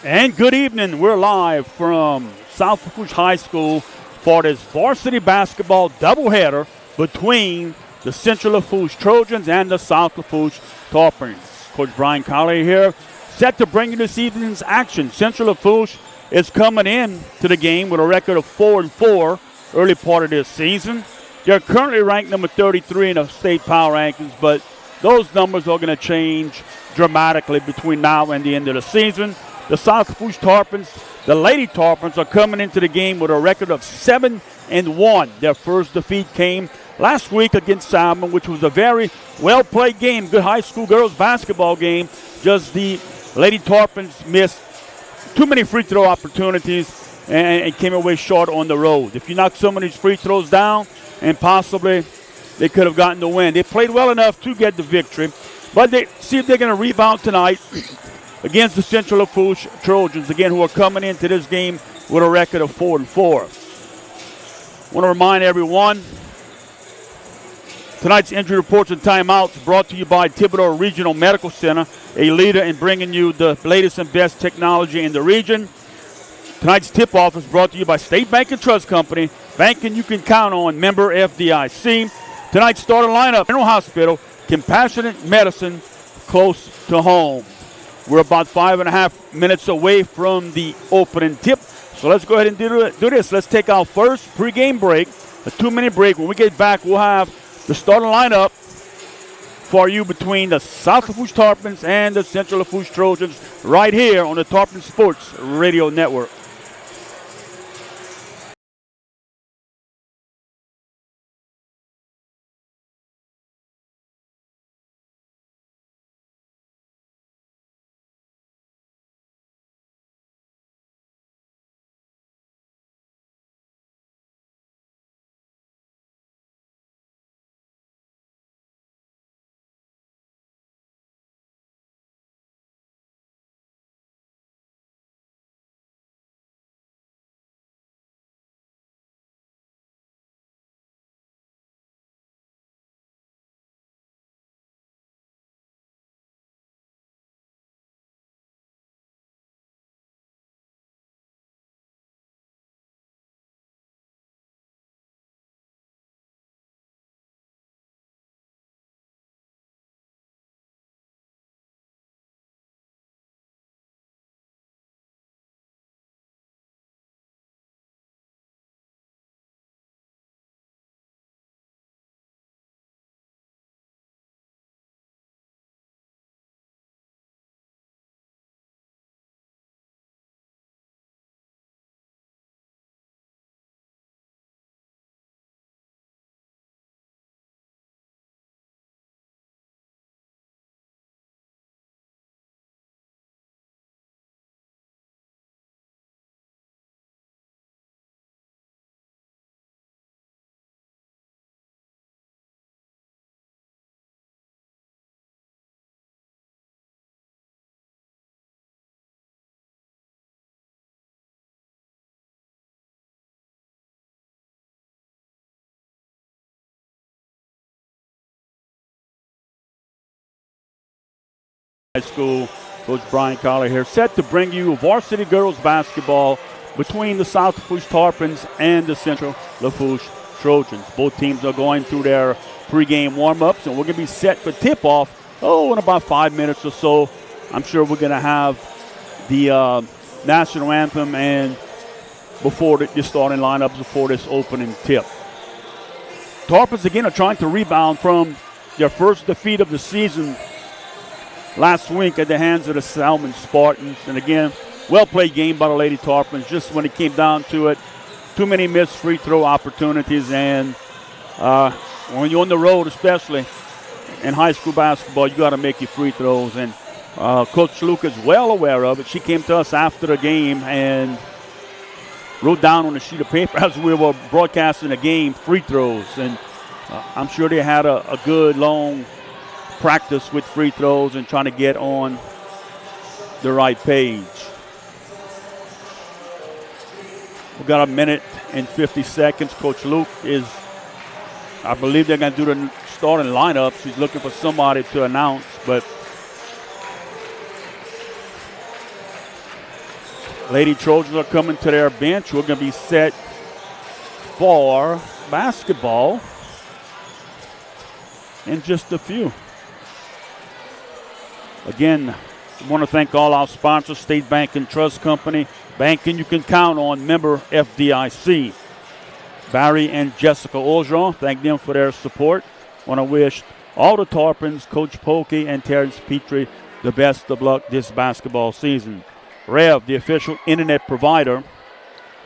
And good evening. We're live from South Lafourche High School for this varsity basketball doubleheader between the Central Lafourche Trojans and the South Lafourche Tarpons. Coach Brian Collier here, set to bring you this evening's action. Central Lafourche is coming in to the game with a record of 4-4 early part of this season. They're currently ranked number 33 in the state power rankings, but those numbers are going to change dramatically between now and the end of the season. The South Lafourche Tarpons, the Lady Tarpons, are coming into the game with a record of 7-1. Their first defeat came last week against Salmon, which was a very well-played game, good high school girls basketball game. Just the Lady Tarpons missed too many free throw opportunities and came away short on the road. If you knock some of these free throws down, and possibly they could have gotten the win. They played well enough to get the victory, but they see if they're going to rebound tonight against the Central Lafourche Trojans, again, who are coming into this game with a record of 4-4. I want to remind everyone, tonight's injury reports and timeouts brought to you by Thibodeau Regional Medical Center, a leader in bringing you the latest and best technology in the region. Tonight's tip-off is brought to you by State Bank and Trust Company, banking you can count on, member FDIC. Tonight's starting lineup, General Hospital, compassionate medicine close to home. We're about 5.5 minutes away from the opening tip, so let's go ahead and do this. Let's take our first pregame break, a 2-minute break. When we get back, we'll have the starting lineup for you between the South Lafourche Tarpons and the Central Lafourche Trojans right here on the Tarpon Sports Radio Network. High School, Coach Brian Collier here, set to bring you varsity girls basketball between the South Lafourche Tarpons and the Central Lafourche Trojans. Both teams are going through their pregame warm-ups, and we're going to be set for tip-off, in about 5 minutes or so. I'm sure we're going to have the national anthem and before the starting lineups before this opening tip. Tarpons, again, are trying to rebound from their first defeat of the season last week at the hands of the Salmon Spartans. And again, well-played game by the Lady Tarpons. Just when it came down to it, too many missed free throw opportunities. And when you're on the road, especially in high school basketball, you got to make your free throws. And Coach Luke is well aware of it. She came to us after the game and wrote down on a sheet of paper as we were broadcasting the game free throws. And I'm sure they had a good, long practice with free throws and trying to get on the right page. We've got a minute and 50 seconds. Coach Luke is, I believe they're going to do the starting lineups. He's looking for somebody to announce, but Lady Trojans are coming to their bench. We're going to be set for basketball in just a few. Again, I want to thank all our sponsors, State Bank and Trust Company. Banking you can count on, member FDIC. Barry and Jessica Orgeron, thank them for their support. Want to wish all the Tarpons, Coach Polkey and Terrence Petrie, the best of luck this basketball season. Rev, the official internet provider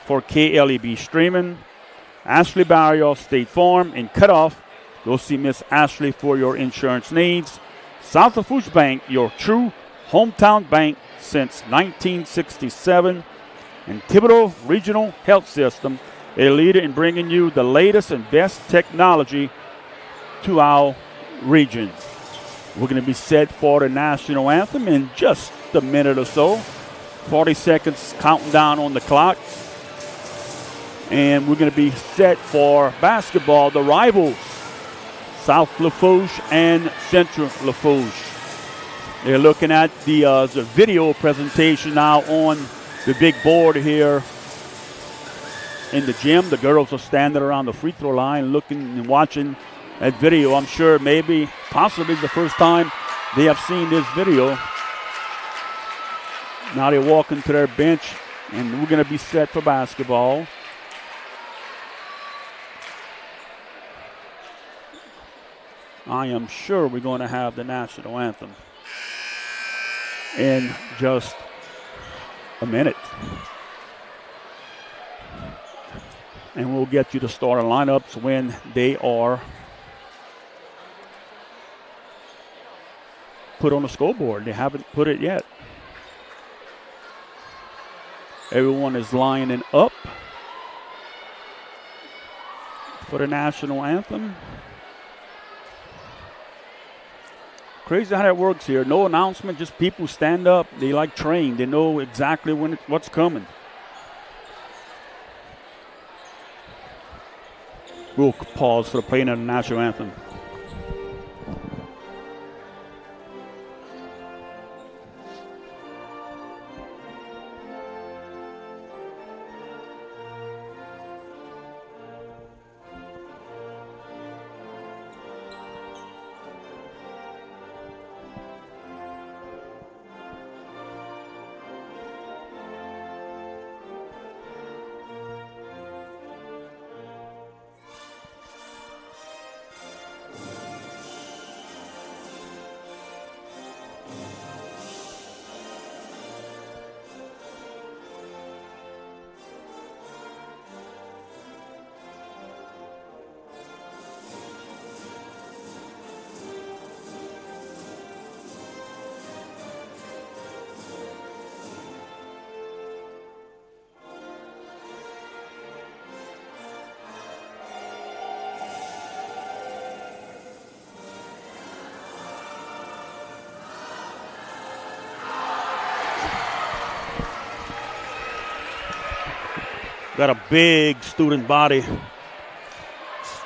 for KLEB Streaming. Ashley Barrios, State Farm. And Cutoff, go see Miss Ashley for your insurance needs. South Lafourche Bank, your true hometown bank since 1967. And Thibodeau Regional Health System, a leader in bringing you the latest and best technology to our region. We're going to be set for the national anthem in just a minute or so. 40 seconds counting down on the clock. And we're going to be set for basketball, the rivals, South Lafourche and Central Lafourche. They're looking at the video presentation now on the big board here in the gym. The girls are standing around the free throw line looking and watching that video. I'm sure maybe, possibly the first time they have seen this video. Now they're walking to their bench, and we're going to be set for basketball. I am sure we're going to have the national anthem in just a minute. And we'll get you the starting lineups when they are put on the scoreboard. They haven't put it yet. Everyone is lining up for the national anthem. Crazy how that works here. No announcement, just people stand up. They like trained. They know exactly what's coming. We'll pause for the playing of the national anthem. Got a big student body,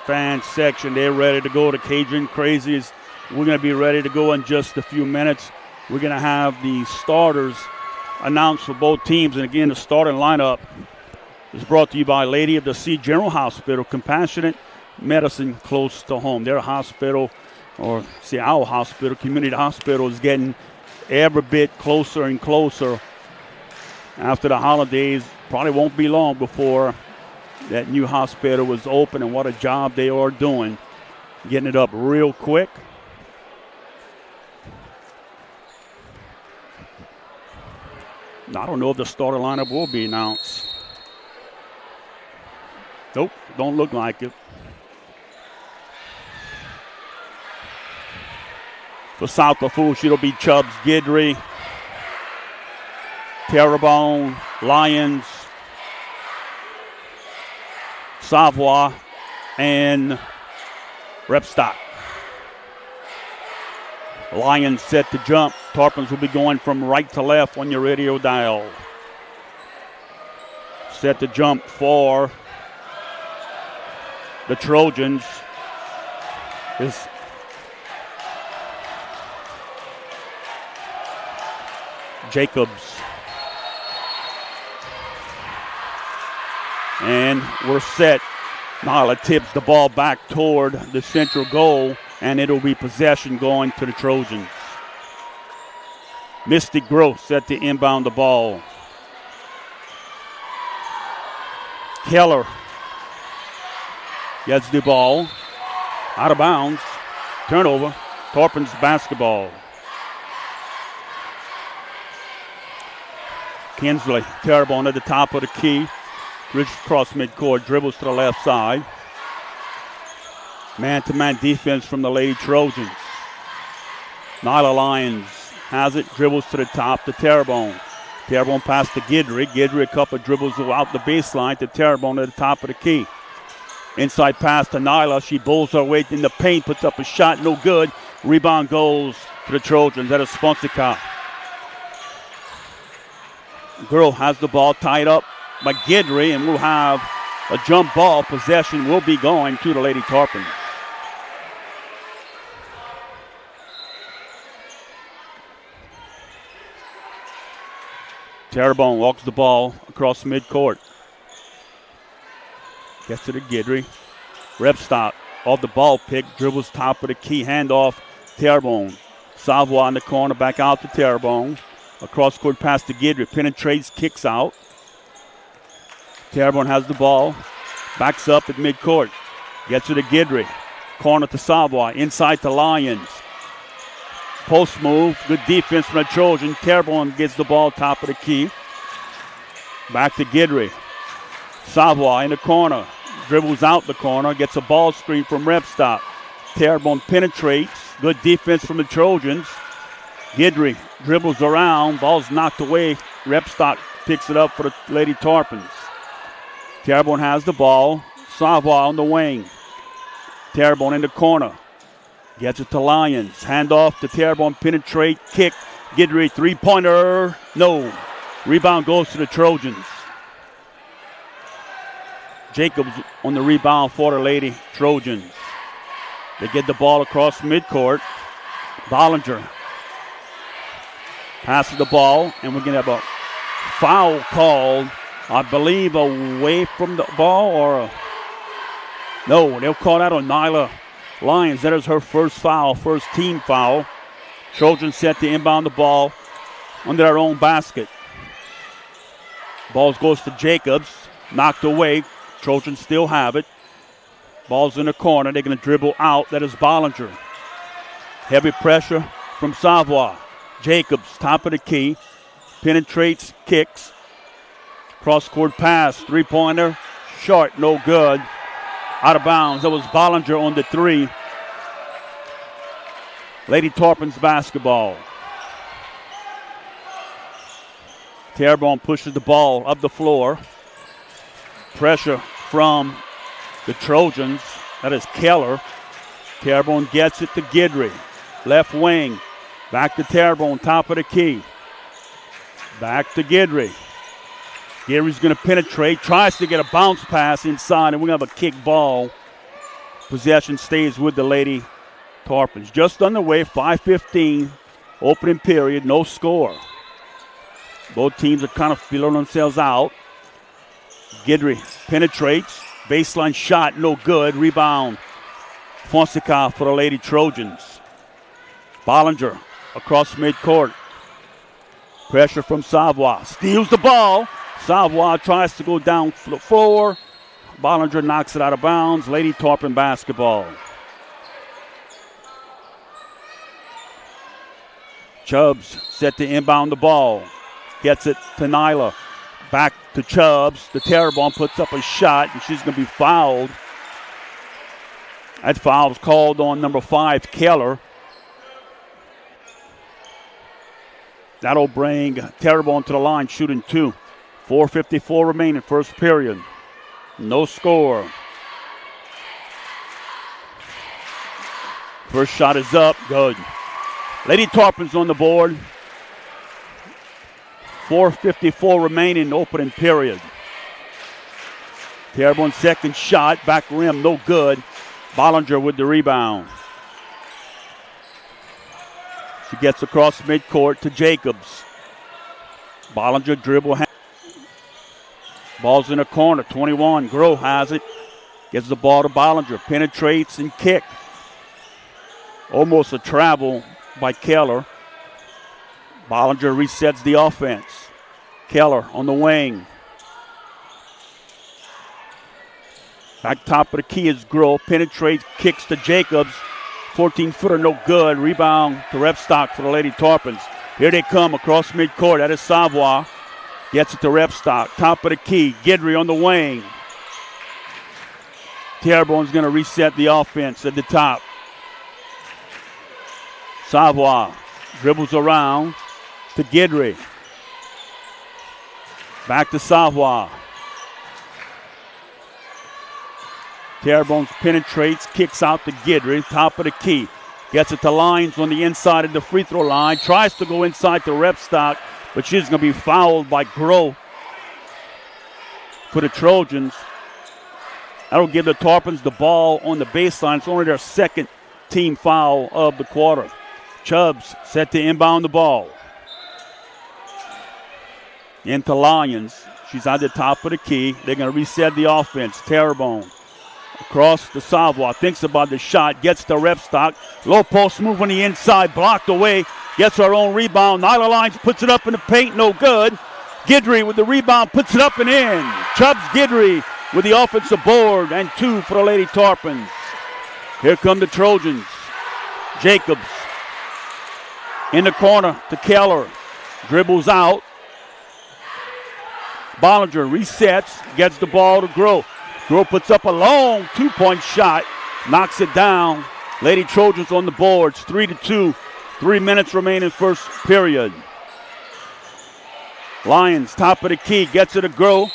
fan section. They're ready to go. The Cajun Crazies. We're going to be ready to go in just a few minutes. We're going to have the starters announced for both teams. And again, the starting lineup is brought to you by Lady of the Sea General Hospital, compassionate medicine close to home. Their hospital, or see, our hospital, community hospital, is getting every bit closer and closer. After the holidays, probably won't be long before that new hospital is open, and what a job they are doing, getting it up real quick. I don't know if the starter lineup will be announced. Nope, don't look like it. For South Lafourche, it'll be Chubbs, Guidry, Terrebonne, Lyons, Savoy, and Repstock. Lions set to jump. Tarpons will be going from right to left on your radio dial. Set to jump for the Trojans is Jacobs. And we're set. Nyla tips the ball back toward the central goal, and it'll be possession going to the Trojans. Misty Gross set to inbound the ball. Keller gets the ball out of bounds. Turnover. Torpin's basketball. Kinsley, Terrebonne at the top of the key. Reaches across midcourt, dribbles to the left side. Man-to-man defense from the Lady Trojans. Nyla Lyons has it, dribbles to the top to Terrebonne. Terrebonne pass to Guidry. Guidry a couple of dribbles out the baseline to Terrebonne at the top of the key. Inside pass to Nyla. She bowls her way in the paint, puts up a shot, no good. Rebound goes to the Trojans. That is Fonseca. Girl has the ball tied up by Guidry, and we'll have a jump ball. Possession will be going to the Lady Tarpons. Terrebonne walks the ball across midcourt. Gets to the Guidry. Rebstock off the ball pick, dribbles top of the key, handoff Terrebonne. Savoy in the corner, back out to Terrebonne. Across court pass to Guidry, penetrates, kicks out. Terrebonne has the ball, backs up at midcourt. Gets to the Guidry. Corner to Savoy, inside to Lyons. Post move, good defense from the Trojan. Terrebonne gets the ball top of the key. Back to Guidry. Savoy in the corner, dribbles out the corner, gets a ball screen from Rebstock. Terrebonne penetrates, good defense from the Trojans. Guidry dribbles around, ball's knocked away. Rebstock picks it up for the Lady Tarpons. Terrebonne has the ball. Savoy on the wing. Terrebonne in the corner. Gets it to Lyons. Handoff to Terrebonne. Penetrate. Kick. Guidry. Three-pointer. No. Rebound goes to the Trojans. Jacobs on the rebound for the Lady Trojans. They get the ball across midcourt. Bollinger passes the ball, and we're going to have a foul called, I believe, away from the ball, or no, they'll call that on Nyla Lyons. That is her first foul, first team foul. Trojans set to inbound the ball under their own basket. Balls goes to Jacobs, knocked away. Trojans still have it. Ball's in the corner. They're going to dribble out. That is Bollinger. Heavy pressure from Savoy. Jacobs, top of the key. Penetrates, kicks. Cross-court pass. Three-pointer. Short, no good. Out of bounds. That was Bollinger on the three. Lady Tarpons basketball. Terrebonne pushes the ball up the floor. Pressure from the Trojans. That is Keller. Terrebonne gets it to Guidry. Left wing. Back to Terrebonne, top of the key. Back to Guidry. Guidry's going to penetrate. Tries to get a bounce pass inside, and we're going to have a kick ball. Possession stays with the Lady Tarpons. Just underway, 5:15. Opening period, no score. Both teams are kind of feeling themselves out. Guidry penetrates. Baseline shot, no good. Rebound. Fonseca for the Lady Trojans. Bollinger across midcourt. Pressure from Savoy. Steals the ball. Savoy tries to go down the floor. Bollinger knocks it out of bounds. Lady Tarpon basketball. Chubbs set to inbound the ball. Gets it to Nyla. Back to Chubbs. The Terrebonne puts up a shot, and she's going to be fouled. That foul was called on number 5, Keller. That'll bring Terrebonne to the line, shooting 2. 4:54 remaining, first period. No score. First shot is up, good. Lady Tarpons on the board. 4:54 remaining, opening period. Terrebonne's second shot, back rim, no good. Bollinger with the rebound. She gets across midcourt to Jacobs. Bollinger dribble. Ball's in the corner. 21. Groh has it. Gets the ball to Bollinger. Penetrates and kick. Almost a travel by Keller. Bollinger resets the offense. Keller on the wing. Back top of the key is Groh. Penetrates, kicks to Jacobs. 14-footer, no good. Rebound to Repstock for the Lady Tarpons. Here they come across midcourt. That is Savoy. Gets it to Repstock. Top of the key. Guidry on the wing. Terrebonne's going to reset the offense at the top. Savoy dribbles around to Guidry. Back to Savoy. Terrebonne penetrates, kicks out to Guidry, top of the key. Gets it to Lyons on the inside of the free throw line. Tries to go inside to Repstock, but she's going to be fouled by Groh for the Trojans. That'll give the Tarpons the ball on the baseline. It's only their second team foul of the quarter. Chubbs set to inbound the ball. Into Lyons. She's at the top of the key. They're going to reset the offense. Terrebonne. Across the Savoy, thinks about the shot, gets to Repstock. Low post move on the inside, blocked away. Gets her own rebound. Nyla Lyons puts it up in the paint, no good. Guidry with the rebound, puts it up and in. Chubbs Guidry with the offensive board and 2 for the Lady Tarpons. Here come the Trojans. Jacobs in the corner to Keller. Dribbles out. Bollinger resets, gets the ball to Groh. Groh puts up a long 2-point shot, knocks it down. Lady Trojans on the boards, 3-2. 3 minutes remaining first period. Lyons, top of the key, gets it to Groh,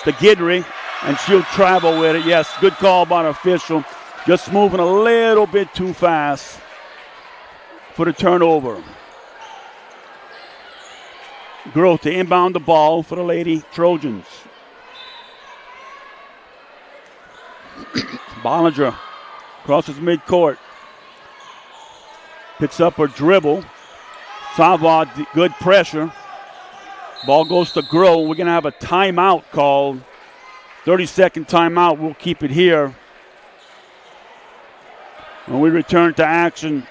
to Guidry, and she'll travel with it. Yes, good call by the official. Just moving a little bit too fast for the turnover. Groh to inbound the ball for the Lady Trojans. Bollinger crosses midcourt. Picks up her dribble. Savoy, good pressure. Ball goes to Groh. We're going to have a timeout called. 30-second timeout. We'll keep it here. When we return to action,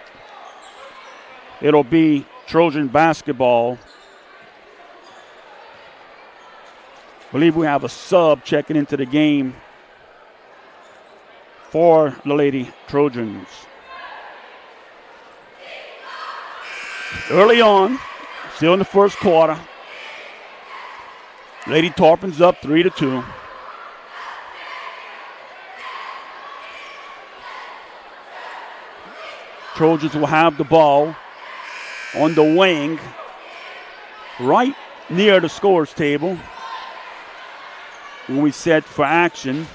it'll be Trojan basketball. I believe we have a sub checking into the game for the Lady Trojans. Early on, still in the first quarter, Lady Tarpons up 3-2. Trojans will have the ball on the wing, right near the scorer's table when we set for action.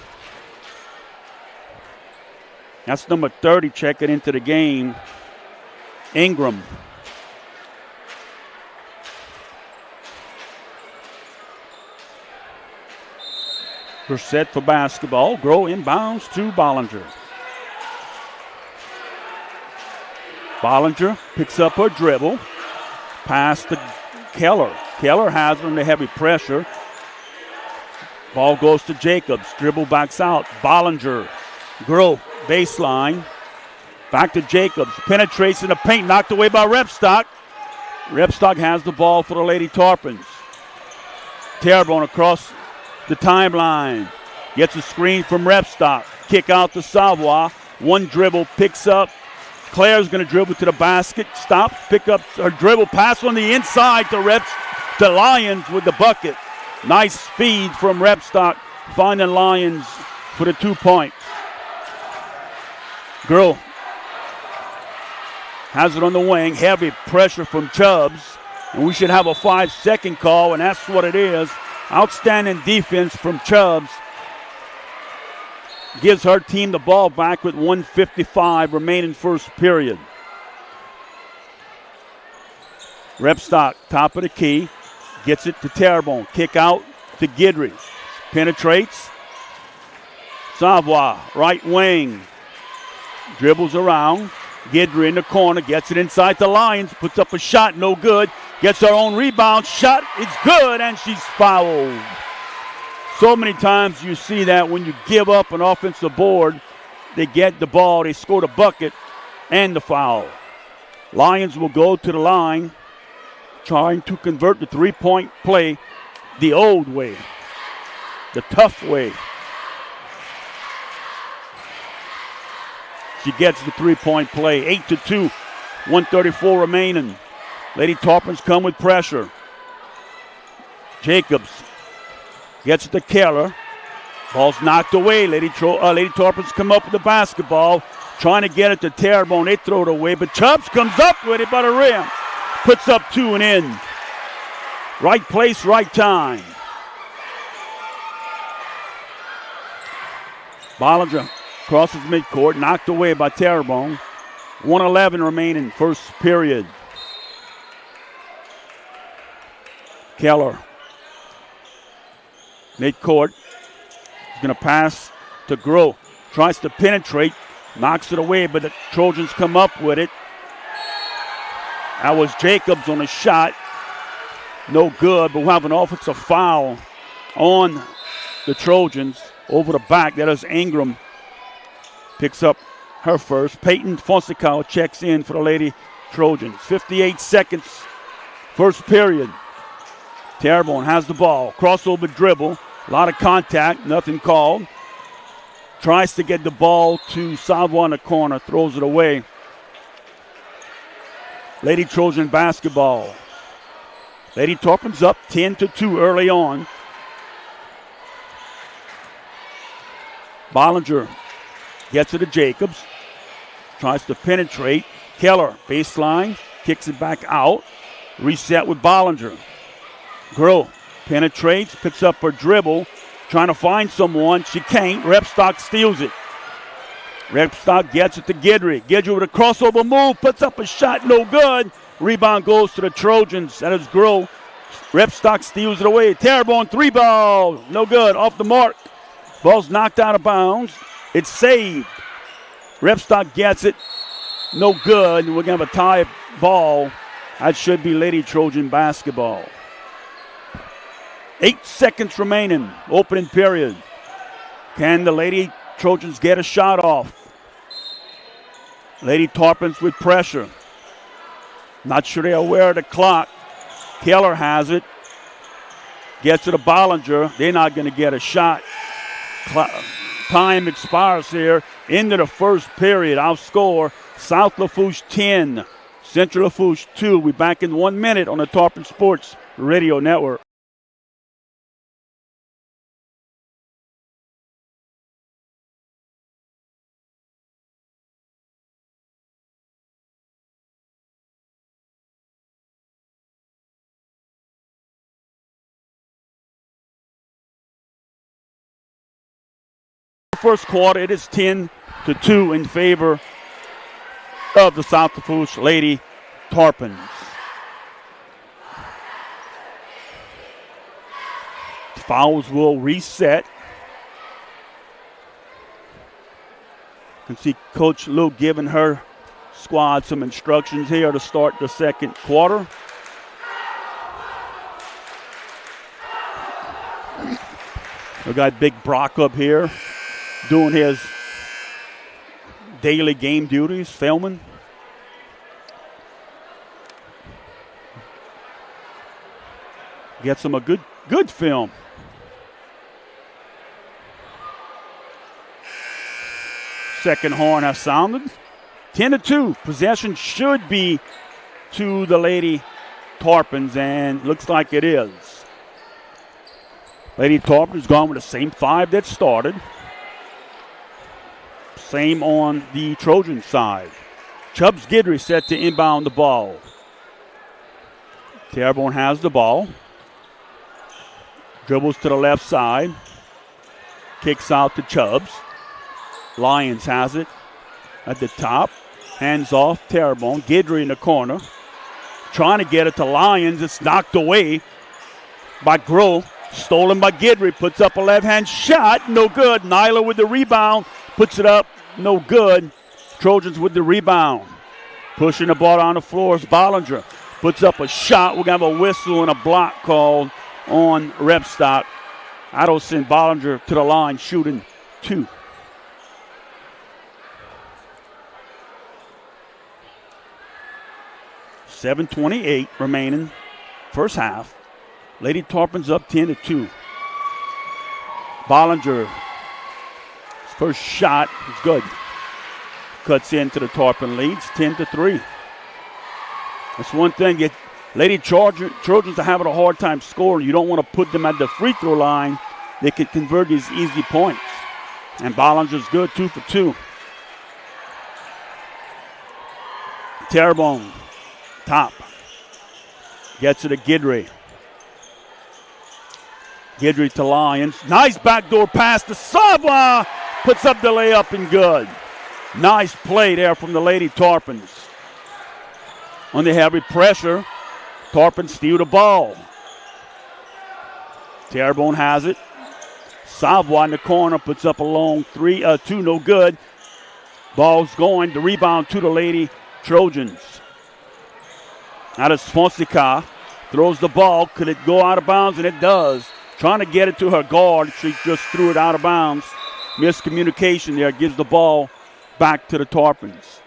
That's number 30 checking into the game, Ingram. We're set for basketball. Groh inbounds to Bollinger. Bollinger picks up her dribble. Pass to Keller. Keller has her under heavy pressure. Ball goes to Jacobs. Dribble backs out. Bollinger. Groh, baseline. Back to Jacobs. Penetrates in the paint. Knocked away by Repstock. Repstock has the ball for the Lady Tarpons. Terrebonne across the timeline. Gets a screen from Repstock. Kick out to Savoy. One dribble. Picks up. Claire's going to dribble to the basket. Stops. Pick up her dribble. Pass on the inside to Lyons with the bucket. Nice speed from Repstock. Finding Lyons for the 2 points. Groh has it on the wing. Heavy pressure from Chubbs. And we should have a 5-second call, and that's what it is. Outstanding defense from Chubbs. Gives her team the ball back with 1:55 remaining first period. Repstock, top of the key. Gets it to Terrebonne. Kick out to Guidry. Penetrates. Savoy, right wing. Dribbles around. Guidry in the corner. Gets it inside the Lyons. Puts up a shot. No good. Gets her own rebound. Shot. It's good. And she's fouled. So many times you see that when you give up an offensive board, they get the ball, they score the bucket and the foul. Lions will go to the line, trying to convert the three-point play the old way, the tough way. She gets the three-point play, 8-2, 1:34 remaining. Lady Tarpons come with pressure. Jacobs gets it to Keller. Ball's knocked away. Lady Tarpons come up with the basketball, trying to get it to Terrebonne. They throw it away, but Chubbs comes up with it by the rim. Puts up two and in. Right place, right time. Bollinger crosses midcourt, knocked away by Terrebonne. 1:11 remaining, first period. Keller, midcourt, is going to pass to Groh. Tries to penetrate, knocks it away, but the Trojans come up with it. That was Jacobs on a shot. No good, but we'll have an offensive foul on the Trojans. Over the back, that is Ingram. Picks up her first. Peyton Fonseca checks in for the Lady Trojans. 58 seconds, first period. Terrebonne has the ball. Crossover dribble. A lot of contact, nothing called. Tries to get the ball to Savoie in the corner. Throws it away. Lady Trojan basketball. Lady Tarpons up 10-2 early on. Bollinger gets it to Jacobs. Tries to penetrate. Keller, baseline, kicks it back out. Reset with Bollinger. Groh penetrates, picks up her dribble, trying to find someone. She can't. Repstock steals it. Repstock gets it to Guidry. Guidry with a crossover move, puts up a shot, no good. Rebound goes to the Trojans. That is Groh. Repstock steals it away. Terrebonne three ball, no good, off the mark. Ball's knocked out of bounds. It's saved. Repstock gets it, no good. We're going to have a tie ball. That should be Lady Trojan basketball. 8 seconds remaining, opening period. Can the Lady Trojans get a shot off? Lady Tarpons with pressure. Not sure they're aware of the clock. Keller has it. Gets it to Bollinger. They're not going to get a shot. Time expires here. Into the first period. Our score, South Lafourche 10, Central Lafourche 2. We'll be back in 1 minute on the Tarpon Sports Radio Network. First quarter, it is 10-2 in favor of the South Lafourche Lady Tarpons. Fouls will reset. You can see Coach Lou giving her squad some instructions here to start the second quarter. We got Big Brock up here doing his daily game duties, filming. Gets him a good film. Second horn has sounded. 10-2. Possession should be to the Lady Tarpons, and looks like it is. Lady Tarpons gone with the same five that started. Same on the Trojan side. Chubbs Guidry set to inbound the ball. Terrebonne has the ball. Dribbles to the left side. Kicks out to Chubbs. Lyons has it at the top. Hands off Terrebonne. Guidry in the corner. Trying to get it to Lyons. It's knocked away by Groh. Stolen by Guidry. Puts up a left-hand shot. No good. Nyla with the rebound. Puts it up. No good. Trojans with the rebound. Pushing the ball on the floor is Bollinger. Puts up a shot. We're going to have a whistle and a block called on Repstock. That'll send Bollinger to the line shooting 2. .7:28 remaining, first half. Lady Tarpon's up 10-2. Bollinger, his first shot is good. Cuts into the Tarpon leads, 10-3. That's one thing. Lady Trojans are having a hard time scoring. You don't want to put them at the free throw line. They can convert these easy points. And Bollinger's good, 2 for 2. Terrebonne, top. Gets it to Guidry. Guidry to Lyons. Nice backdoor pass to Savoie. Puts up the layup and good. Nice play there from the Lady Tarpons. On the heavy pressure, Tarpon steal the ball. Terrebonne has it. Savoie in the corner puts up a long 2, no good. Ball's going. The rebound to the Lady Trojans. That is Fonseca. Throws the ball. Could it go out of bounds? And it does. Trying to get it to her guard. She just threw it out of bounds. Miscommunication there. Gives the ball back to the Tarpons.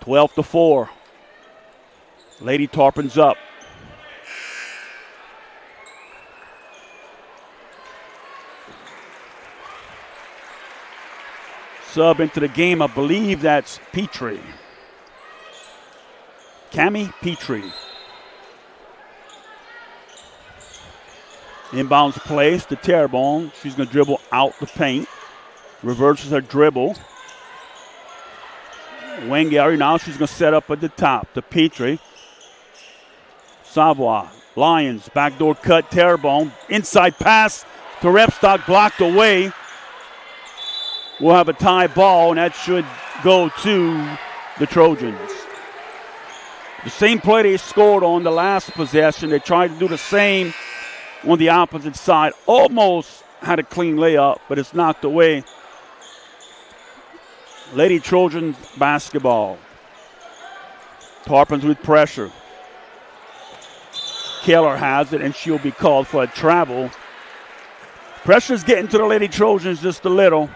12-4. Lady Tarpons up. Sub into the game, I believe that's Petrie. Cammie Petrie. Inbounds place to Terrebonne. She's going to dribble out the paint. Reverses her dribble. Wangari now she's going to set up at the top to Petrie. Savoie. Lyons. Backdoor cut. Terrebonne. Inside pass to Repstock. Blocked away. We'll have a tie ball, and that should go to the Trojans. The same play they scored on the last possession. They tried to do the same on the opposite side. Almost had a clean layup, but it's knocked away. Lady Trojans basketball. Tarpons with pressure. Keller has it, and she'll be called for a travel. Pressure's getting to the Lady Trojans just a little.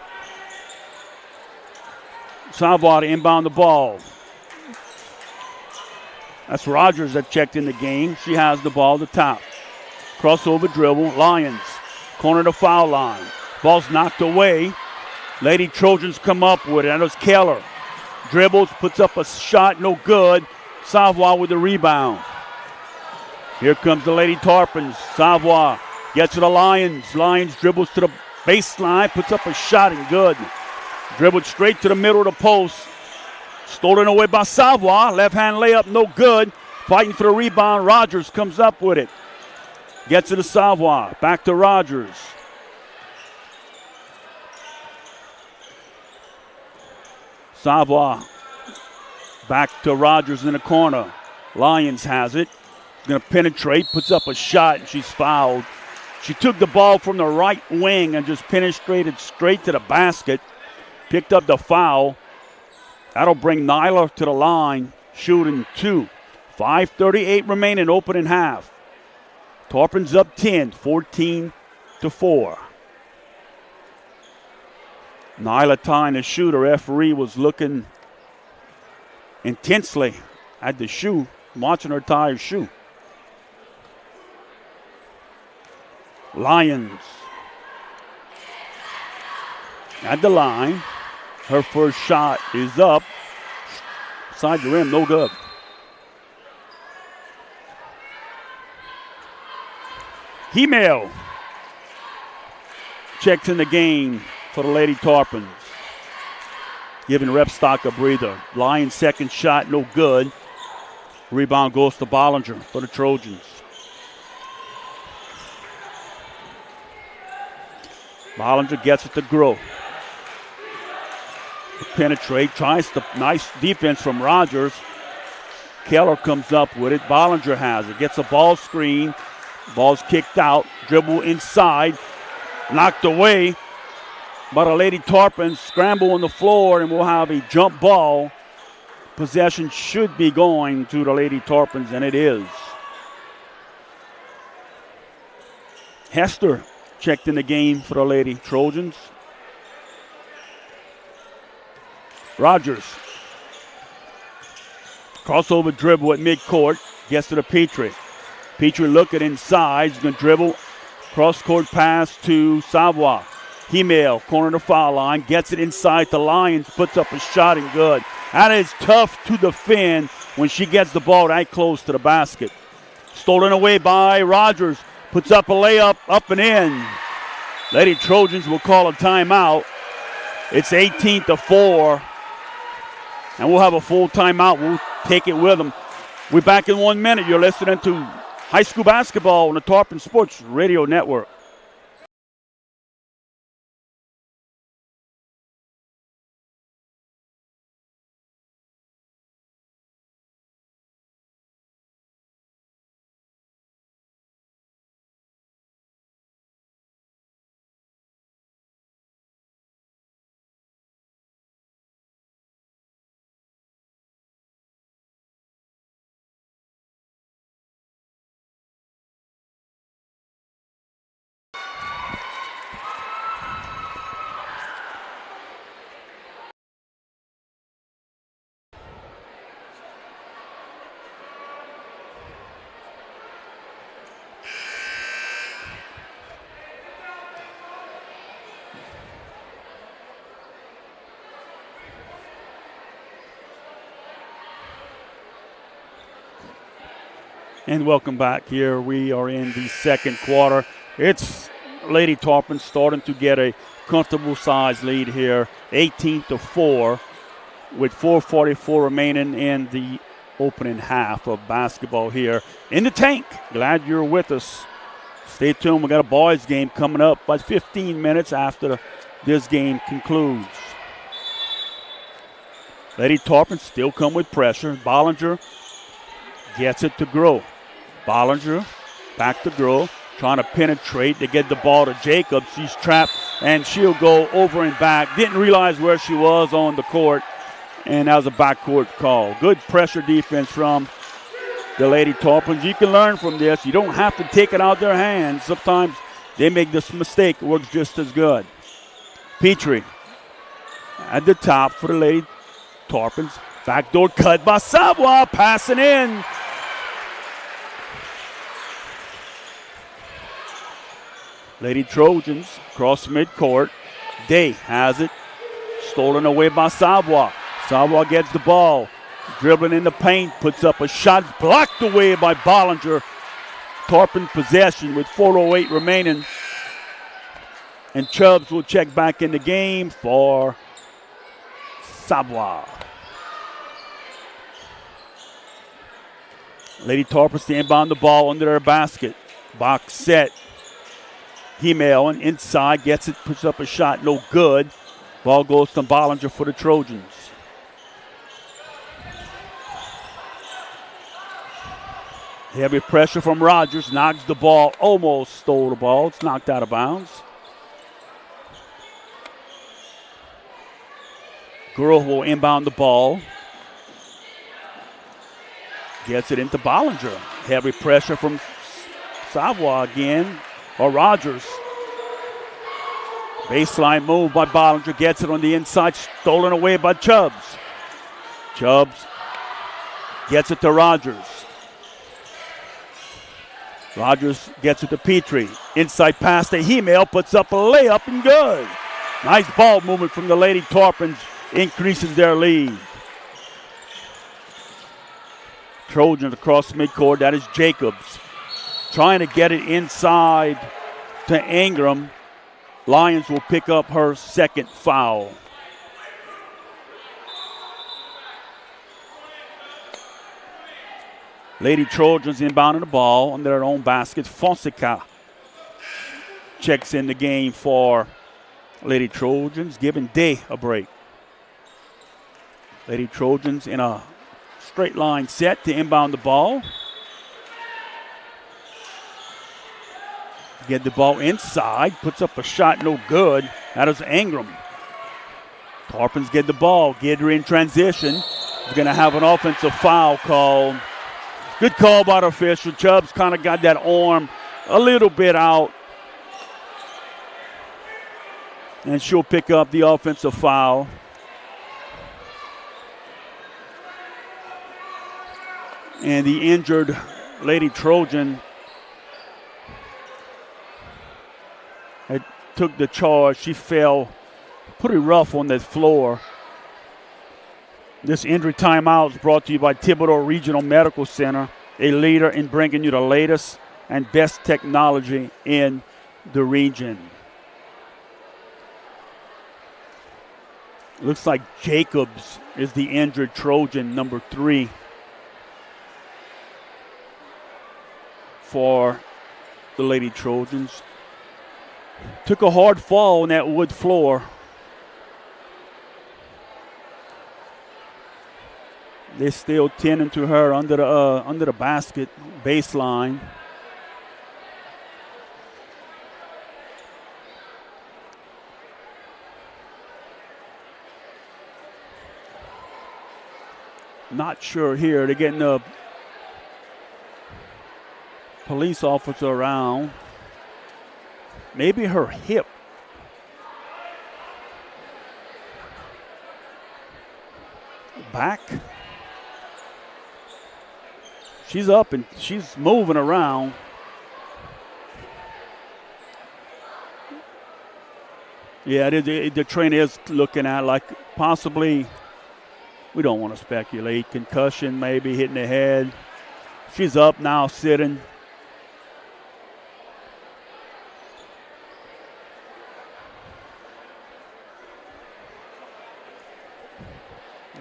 Savoie to inbound the ball. That's Rogers that checked in the game. She has the ball at the top. Crossover dribble. Lyons. Corner to foul line. Ball's knocked away. Lady Trojans come up with it. That was Keller. Dribbles, puts up a shot, no good. Savoie with the rebound. Here comes the Lady Tarpons. Savoie gets to the Lions. Lions dribbles to the baseline, puts up a shot and good. Dribbled straight to the middle of the post. Stolen away by Savoie. Left-hand layup, no good. Fighting for the rebound. Rogers comes up with it. Gets it to Savoie. Back to Rogers. Savoie. Back to Rogers in the corner. Lyons has it. Going to penetrate. Puts up a shot, and she's fouled. She took the ball from the right wing and just penetrated straight to the basket. Picked up the foul. That'll bring Nyla to the line, shooting 2. 5:38 remaining, opening half. Tarpons up 10, 14-4. Nyla tying the shoe. The referee was looking intensely at the shoe, watching her tie her shoe. Lyons at the line. Her first shot is up. Side the rim, no good. Hemel checks in the game for the Lady Tarpons. Giving Repstock a breather. Lyons' second shot, no good. Rebound goes to Bollinger for the Trojans. Bollinger gets it to Groh. Penetrate, tries to, nice defense from Rogers. Keller comes up with it. Bollinger has it. Gets a ball screen. Ball's kicked out. Dribble inside. Knocked away by the Lady Tarpons. Scramble on the floor, and we'll have a jump ball. Possession should be going to the Lady Tarpons, and it is. Hester checked in the game for the Lady Trojans. Rogers. Crossover dribble at midcourt. Gets to the Petrie. Petrie looking inside. He's going to dribble. Cross-court pass to Savoie. Hemel, corner of the foul line. Gets it inside the Lions. Puts up a shot and good. That is tough to defend when she gets the ball that close to the basket. Stolen away by Rogers. Puts up a layup, up and in. Lady Trojans will call a timeout. It's 18-4. And we'll have a full timeout. We'll take it with them. We're back in 1 minute. You're listening to high school basketball on the Tarpon Sports Radio Network. And welcome back here. We are in the second quarter. It's Lady Tarpon starting to get a comfortable size lead here, 18-4, with 4:44 remaining in the opening half of basketball here in the tank. Glad you're with us. Stay tuned. We got a boys game coming up by 15 minutes after this game concludes. Lady Tarpon still come with pressure. Bollinger gets it to Grow. Bollinger back to Grow, trying to penetrate. They get the ball to Jacobs. She's trapped, and she'll go over and back. Didn't realize where she was on the court, and that was a backcourt call. Good pressure defense from the Lady Tarpons. You can learn from this. You don't have to take it out of their hands. Sometimes they make this mistake. It works just as good. Petrie at the top for the Lady Tarpons. Backdoor cut by Savoie, passing in. Lady Trojans cross midcourt. Day has it. Stolen away by Savoie. Savoie gets the ball. Dribbling in the paint. Puts up a shot. Blocked away by Bollinger. Tarpon possession with 4:08 remaining. And Chubbs will check back in the game for Savoie. Lady Tarpon stand by on the ball under their basket. Box set. Hemel and inside gets it, puts up a shot, no good. Ball goes to Bollinger for the Trojans. Heavy pressure from Rogers, knocks the ball, almost stole the ball. It's knocked out of bounds. Girl will inbound the ball. Gets it into Bollinger. Heavy pressure from Savoie again. Or Rogers. Baseline move by Bollinger. Gets it on the inside. Stolen away by Chubbs. Chubbs gets it to Rogers. Rogers gets it to Petrie. Inside pass to Hemel. Puts up a layup and good. Nice ball movement from the Lady Tarpons. Increases their lead. Trojans across midcourt. That is Jacobs. Trying to get it inside to Ingram. Lions will pick up her second foul. Lady Trojans inbounding the ball on their own basket. Fonseca checks in the game for Lady Trojans, giving Day a break. Lady Trojans in a straight line set to inbound the ball. Get the ball inside, puts up a shot, no good. That is Ingram. Tarpons get the ball, get her in transition. He's going to have an offensive foul call. Good call by the official. Chubbs kind of got that arm a little bit out. And she'll pick up the offensive foul. And the injured Lady Trojan had took the charge. She fell pretty rough on that floor. This injury timeout is brought to you by Thibodeau Regional Medical Center, a leader in bringing you the latest and best technology in the region. Looks like Jacobs is the injured Trojan, number 3 for the Lady Trojans. Took a hard fall on that wood floor. They're still tending to her under the basket baseline. Not sure here. They're getting the police officer around. Maybe her hip. Back. She's up and she's moving around. Yeah, the trainer is looking at like possibly, we don't want to speculate, concussion maybe hitting the head. She's up now, sitting.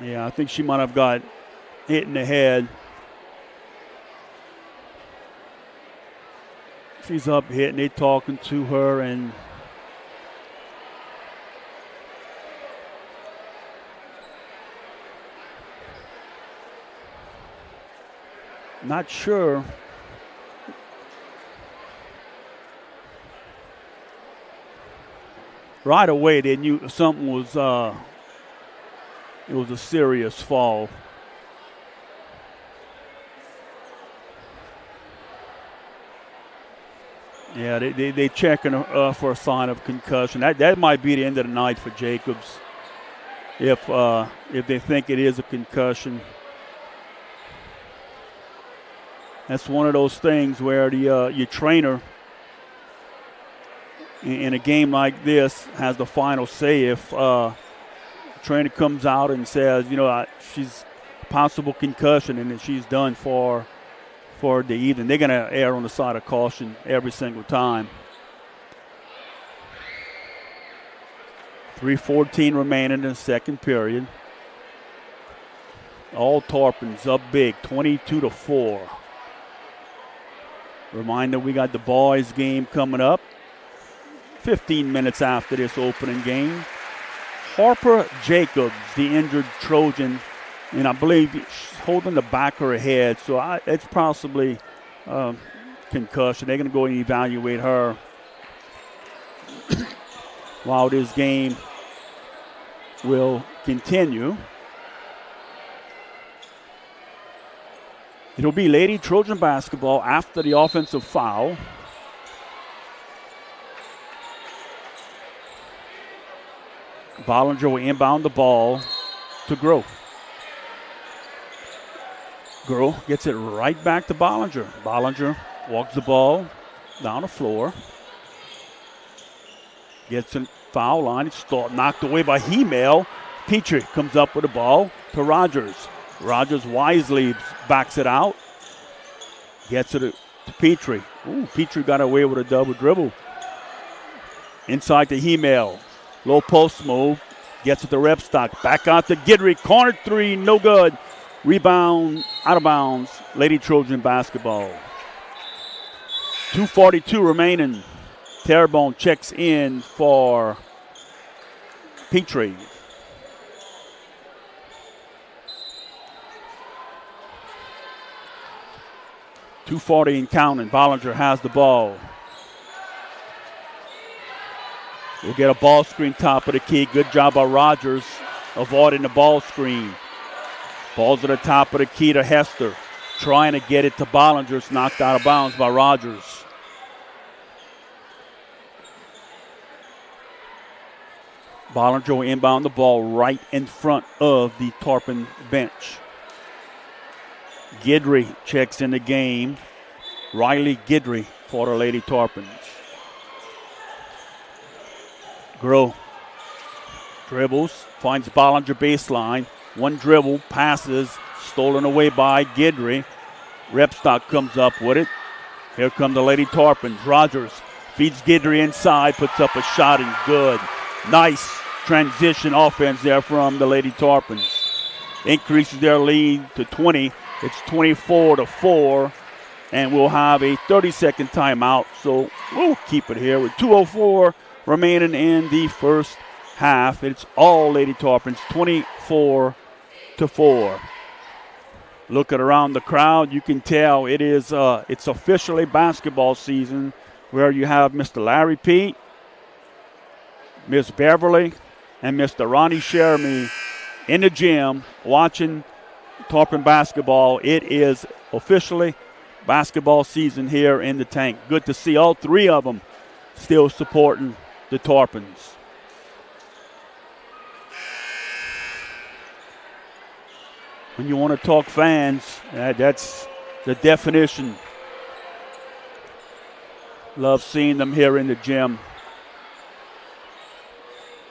Yeah, I think she might have got hit in the head. She's up hitting, they talking to her, and not sure. Right away they knew something was it was a serious fall. Yeah, they checking for a sign of concussion. That might be the end of the night for Jacobs if they think it is a concussion. That's one of those things where your trainer in a game like this has the final say. If trainer comes out and says, she's possible concussion and that she's done for the evening, they're going to err on the side of caution every single time. 3:14 remaining in the second period. All Tarpons up big, 22-4. Reminder, we got the boys game coming up 15 minutes after this opening game. Harper Jacobs, the injured Trojan, and I believe she's holding the back of her head, so it's possibly concussion. They're going to go and evaluate her while this game will continue. It'll be Lady Trojan basketball after the offensive foul. Bollinger will inbound the ball to Groh. Groh gets it right back to Bollinger. Bollinger walks the ball down the floor. Gets in foul line. It's knocked away by Hemel. Petrie comes up with the ball to Rogers. Rogers wisely backs it out. Gets it to Petrie. Ooh, Petrie got away with a double dribble. Inside to Hemel. Low post move. Gets it to Repstock. Back out to Gidry. Corner three. No good. Rebound out of bounds. Lady Trojan basketball. 2:42 remaining. Terrebonne checks in for Petrie. .240 and counting. Bollinger has the ball. We'll get a ball screen top of the key. Good job by Rogers avoiding the ball screen. Ball's at the top of the key to Hester. Trying to get it to Bollinger. It's knocked out of bounds by Rogers. Bollinger will inbound the ball right in front of the Tarpon bench. Guidry checks in the game. Riley Guidry for the Lady Tarpons. Grow dribbles, finds Bollinger baseline. One dribble, passes, stolen away by Guidry. Repstock comes up with it. Here come the Lady Tarpons. Rogers feeds Guidry inside, puts up a shot and good. Nice transition offense there from the Lady Tarpons. Increases their lead to 20. It's 24-4, and we'll have a 30-second timeout. So we'll keep it here with 2:04 remaining in the first half. It's all Lady Tarpons, 24-4. Looking around the crowd, you can tell it's officially basketball season, where you have Mr. Larry Pete, Miss Beverly, and Mr. Ronnie Sheremy in the gym watching Tarpon basketball. It is officially basketball season here in the tank. Good to see all three of them still supporting the Tarpons. When you want to talk fans, that's the definition. Love seeing them here in the gym.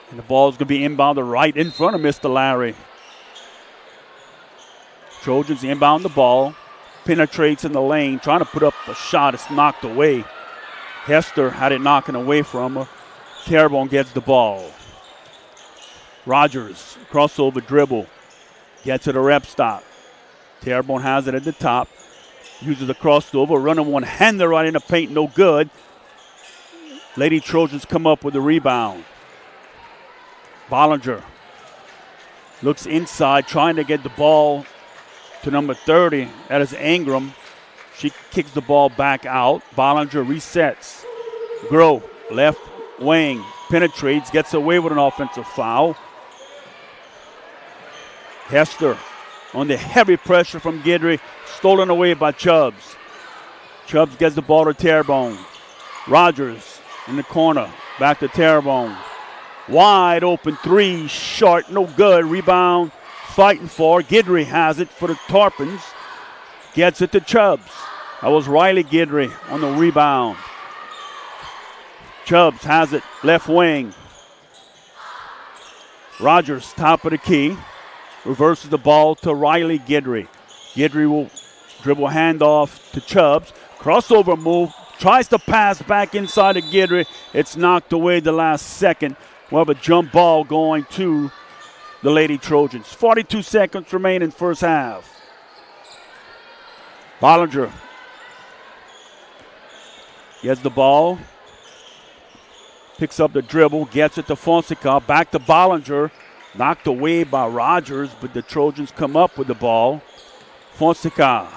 And the ball's going to be inbounded right in front of Mr. Larry. Trojans inbound the ball. Penetrates in the lane, trying to put up a shot. It's knocked away. Hester had it knocking away from her. Terrebonne gets the ball. Rogers, crossover dribble. Gets to the rep stop. Terrebonne has it at the top. Uses the crossover. Running one-hander right in the paint. No good. Lady Trojans come up with the rebound. Bollinger looks inside, trying to get the ball to number 30. That is Ingram. She kicks the ball back out. Bollinger resets. Grow, left wing, penetrates, gets away with an offensive foul. Hester on the heavy pressure from Guidry, stolen away by Chubbs. Chubbs gets the ball to Terrebonne. Rogers in the corner, back to Terrebonne. Wide open three, short, no good. Rebound, fighting for. Guidry has it for the Tarpons. Gets it to Chubbs. That was Riley Guidry on the rebound. Chubbs has it, left wing. Rogers, top of the key. Reverses the ball to Riley Guidry. Guidry will dribble handoff to Chubbs. Crossover move. Tries to pass back inside of Guidry. It's knocked away the last second. We'll have a jump ball going to the Lady Trojans. 42 seconds remain in first half. Bollinger gets the ball. Picks up the dribble. Gets it to Fonseca. Back to Bollinger. Knocked away by Rogers, but the Trojans come up with the ball. Fonseca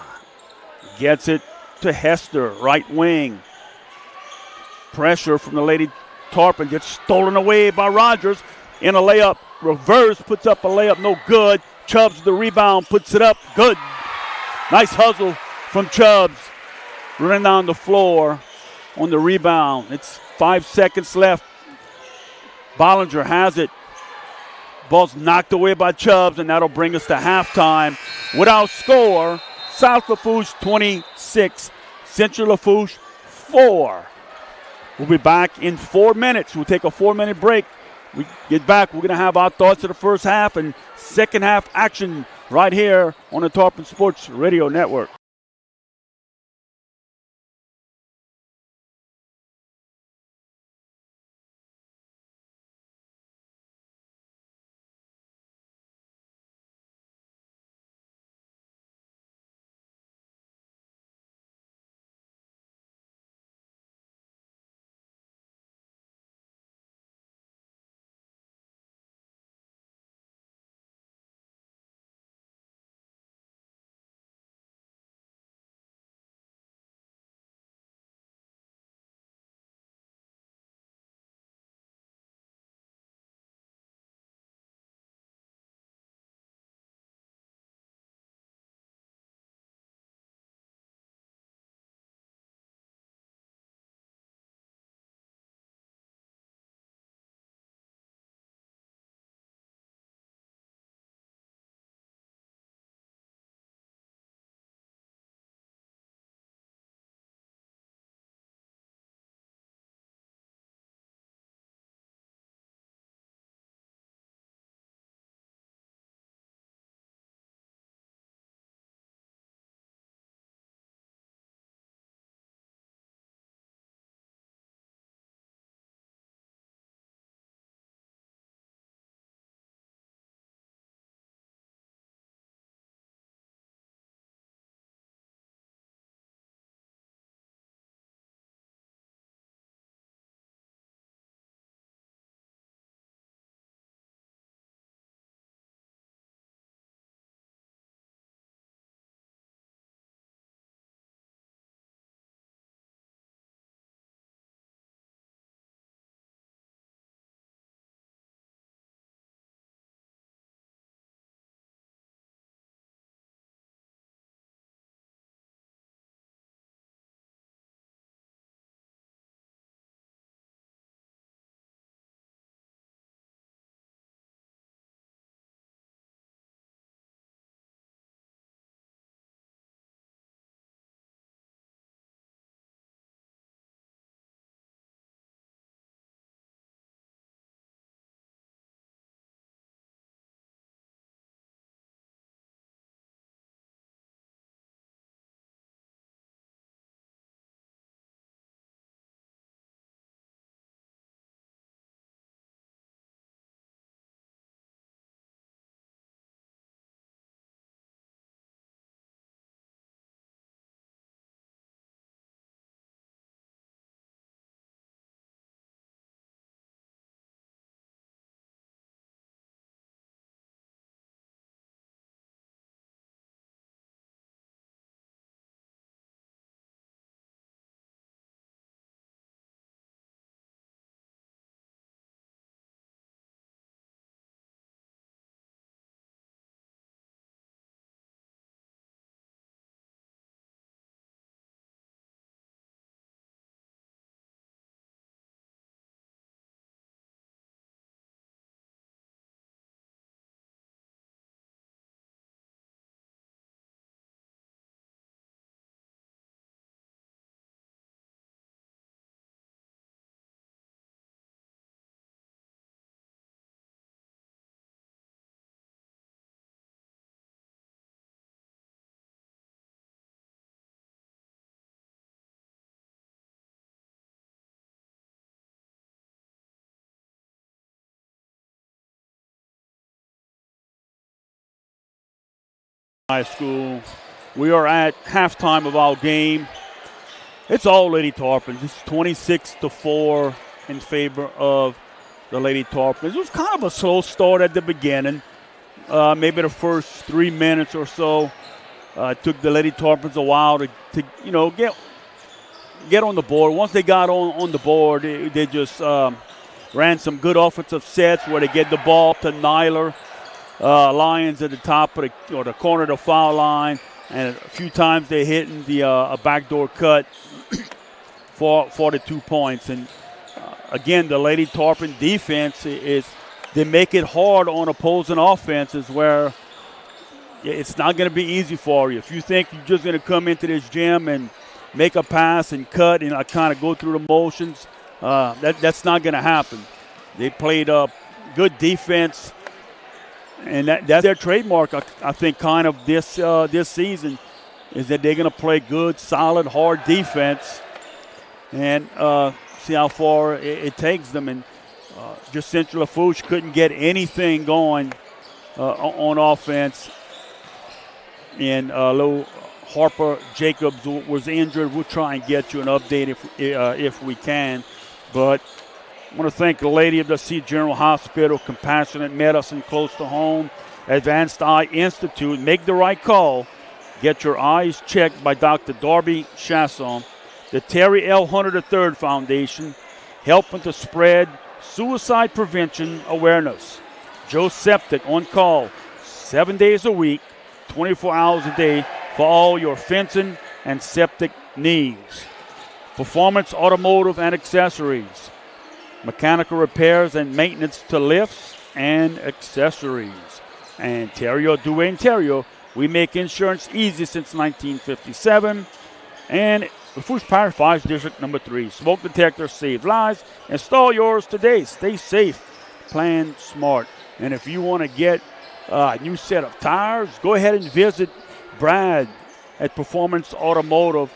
gets it to Hester, right wing. Pressure from the Lady Tarpon gets stolen away by Rogers. In a layup, reverse, puts up a layup, no good. Chubbs the rebound, puts it up, good. Nice hustle from Chubbs. Running down the floor on the rebound. It's 5 seconds left. Bollinger has it. Ball's knocked away by Chubbs, and that'll bring us to halftime. Without score, South Lafourche 26, Central Lafourche 4. We'll be back in 4 minutes. We'll take a 4-minute break. We get back, we're going to have our thoughts of the first half and second half action right here on the Tarpon Sports Radio Network. High School. We are at halftime of our game. It's all Lady Tarpons. It's 26-4 in favor of the Lady Tarpons. It was kind of a slow start at the beginning. Maybe the first 3 minutes or so. It took the Lady Tarpons a while to get on the board. Once they got on the board, they just ran some good offensive sets where they get the ball to Nyler. Lions at the top of the corner of the foul line, and a few times they hitting a backdoor cut for the 2 points. And again, the Lady Tarpon defense is they make it hard on opposing offenses where it's not going to be easy for you. If you think you're just going to come into this gym and make a pass and cut and kind of go through the motions, that's not going to happen. They played good defense. And that's their trademark, I think, kind of this season, is that they're going to play good, solid, hard defense and see how far it takes them. And just Central Lafourche couldn't get anything going on offense. And Lou Harper Jacobs was injured. We'll try and get you an update if we can. But I want to thank the Lady of the Sea General Hospital, Compassionate Medicine close to home, Advanced Eye Institute. Make the right call. Get your eyes checked by Dr. Darby Chasson. The Terry L. Hunter III Foundation, helping to spread suicide prevention awareness. Joe Septic on call 7 days a week, 24 hours a day for all your fencing and septic needs. Performance Automotive and Accessories. Mechanical repairs and maintenance to lifts and accessories. And Terrio Duane Terrio, we make insurance easy since 1957. And Lafourche Parish Fire District number 3. Smoke detector saves lives. Install yours today. Stay safe. Plan smart. And if you want to get a new set of tires, go ahead and visit Brad at Performance Automotive.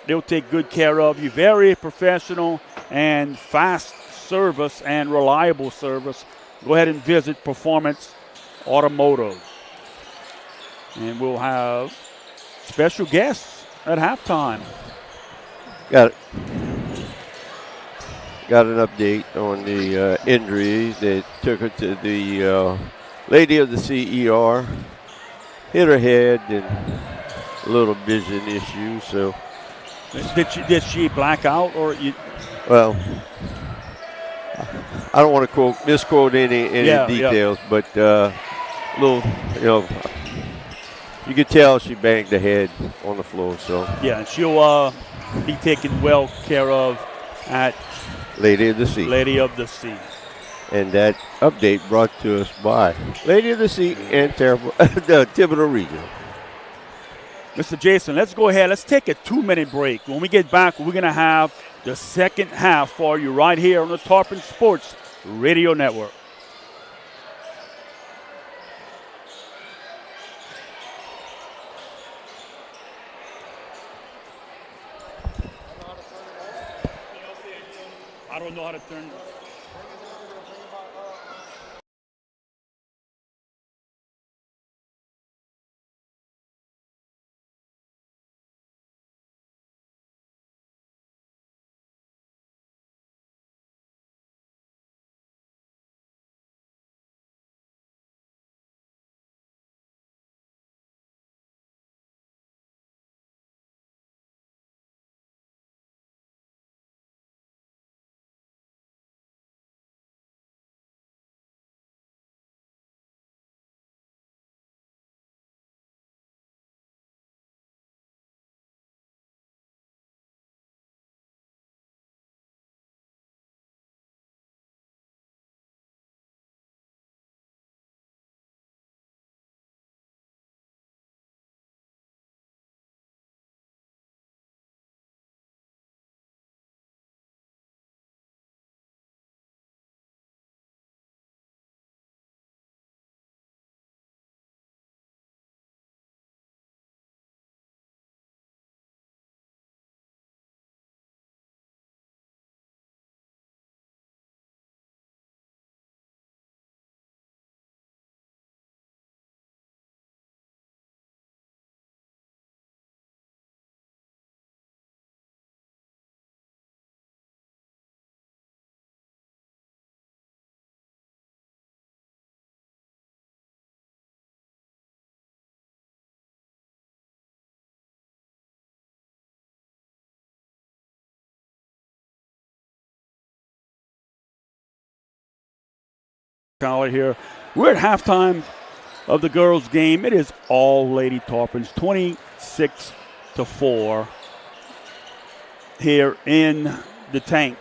They'll take good care of you. Very professional and fast service and reliable service. Go ahead and visit Performance Automotive. And we'll have special guests at halftime. Got an update on the injury that took her to the Lady of the CER. Hit her head and a little vision issue. So did she black out or you? Well, I don't want to misquote any details, but little, you could tell she banged the head on the floor. So yeah, she'll be taken well care of at Lady of the Sea. Lady of the Sea. And that update brought to us by Lady of the Sea and the Thibodeau Region. Mr. Jason, let's go ahead. Let's take a 2-minute break. When we get back, we're going to have the second half for you right here on the Tarpon Sports Radio Network. I don't know how to turn it. Collar here. We're at halftime of the girls' game. It is all Lady Tarpons, 26-4 here in the tank.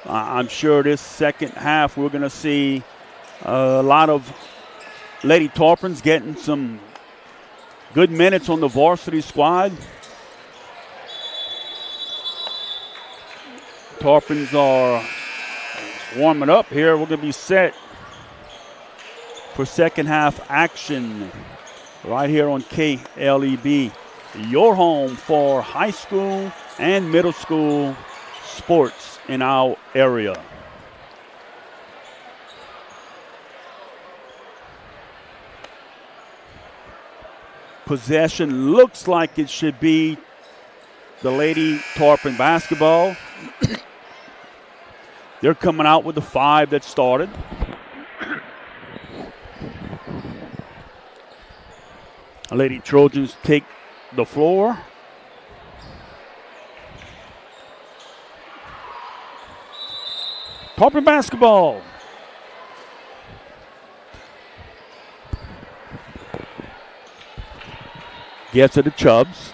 I'm sure this second half we're going to see a lot of Lady Tarpons getting some good minutes on the varsity squad. Tarpons are warming up here. We're going to be set for second half action right here on KLEB, your home for high school and middle school sports in our area. Possession looks like it should be the Lady Tarpon basketball. They're coming out with the 5 that started. Lady Trojans take the floor. Tarpon basketball. Gets it to Chubbs.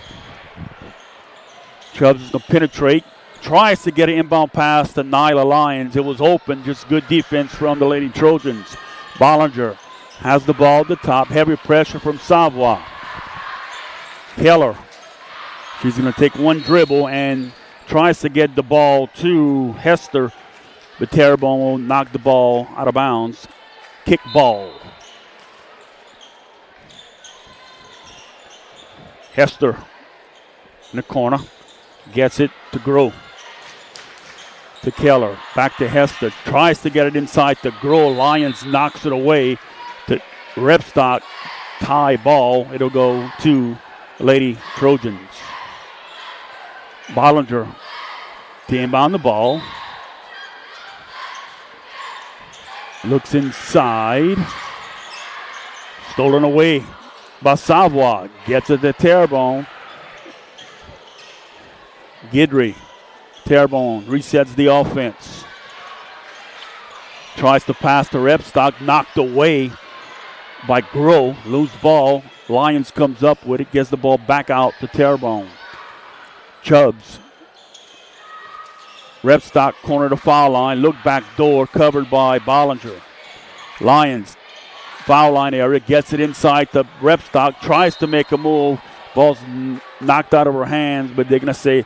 Chubbs is going to penetrate. Tries to get an inbound pass to Nyla Lyons. It was open. Just good defense from the Lady Trojans. Bollinger has the ball at the top. Heavy pressure from Savoie. Keller. She's going to take one dribble and tries to get the ball to Hester. But Terrebonne will knock the ball out of bounds. Kick ball. Hester in the corner. Gets it to Groh. To Keller. Back to Hester. Tries to get it inside to Groh. Lyons knocks it away to Repstock. Tie ball. It'll go to Lady Trojans. Bollinger to inbound the ball. Looks inside. Stolen away by Savoie. Gets it to Terrebonne. Guidry. Terrebonne resets the offense. Tries to pass to Repstock. Knocked away by Groh. Loose ball. Lyons comes up with it. Gets the ball back out to Terrebonne. Chubbs. Repstock corner to foul line. Look back door covered by Bollinger. Lyons. Foul line area. Gets it inside to Repstock. Tries to make a move. Ball's knocked out of her hands, but they're going to say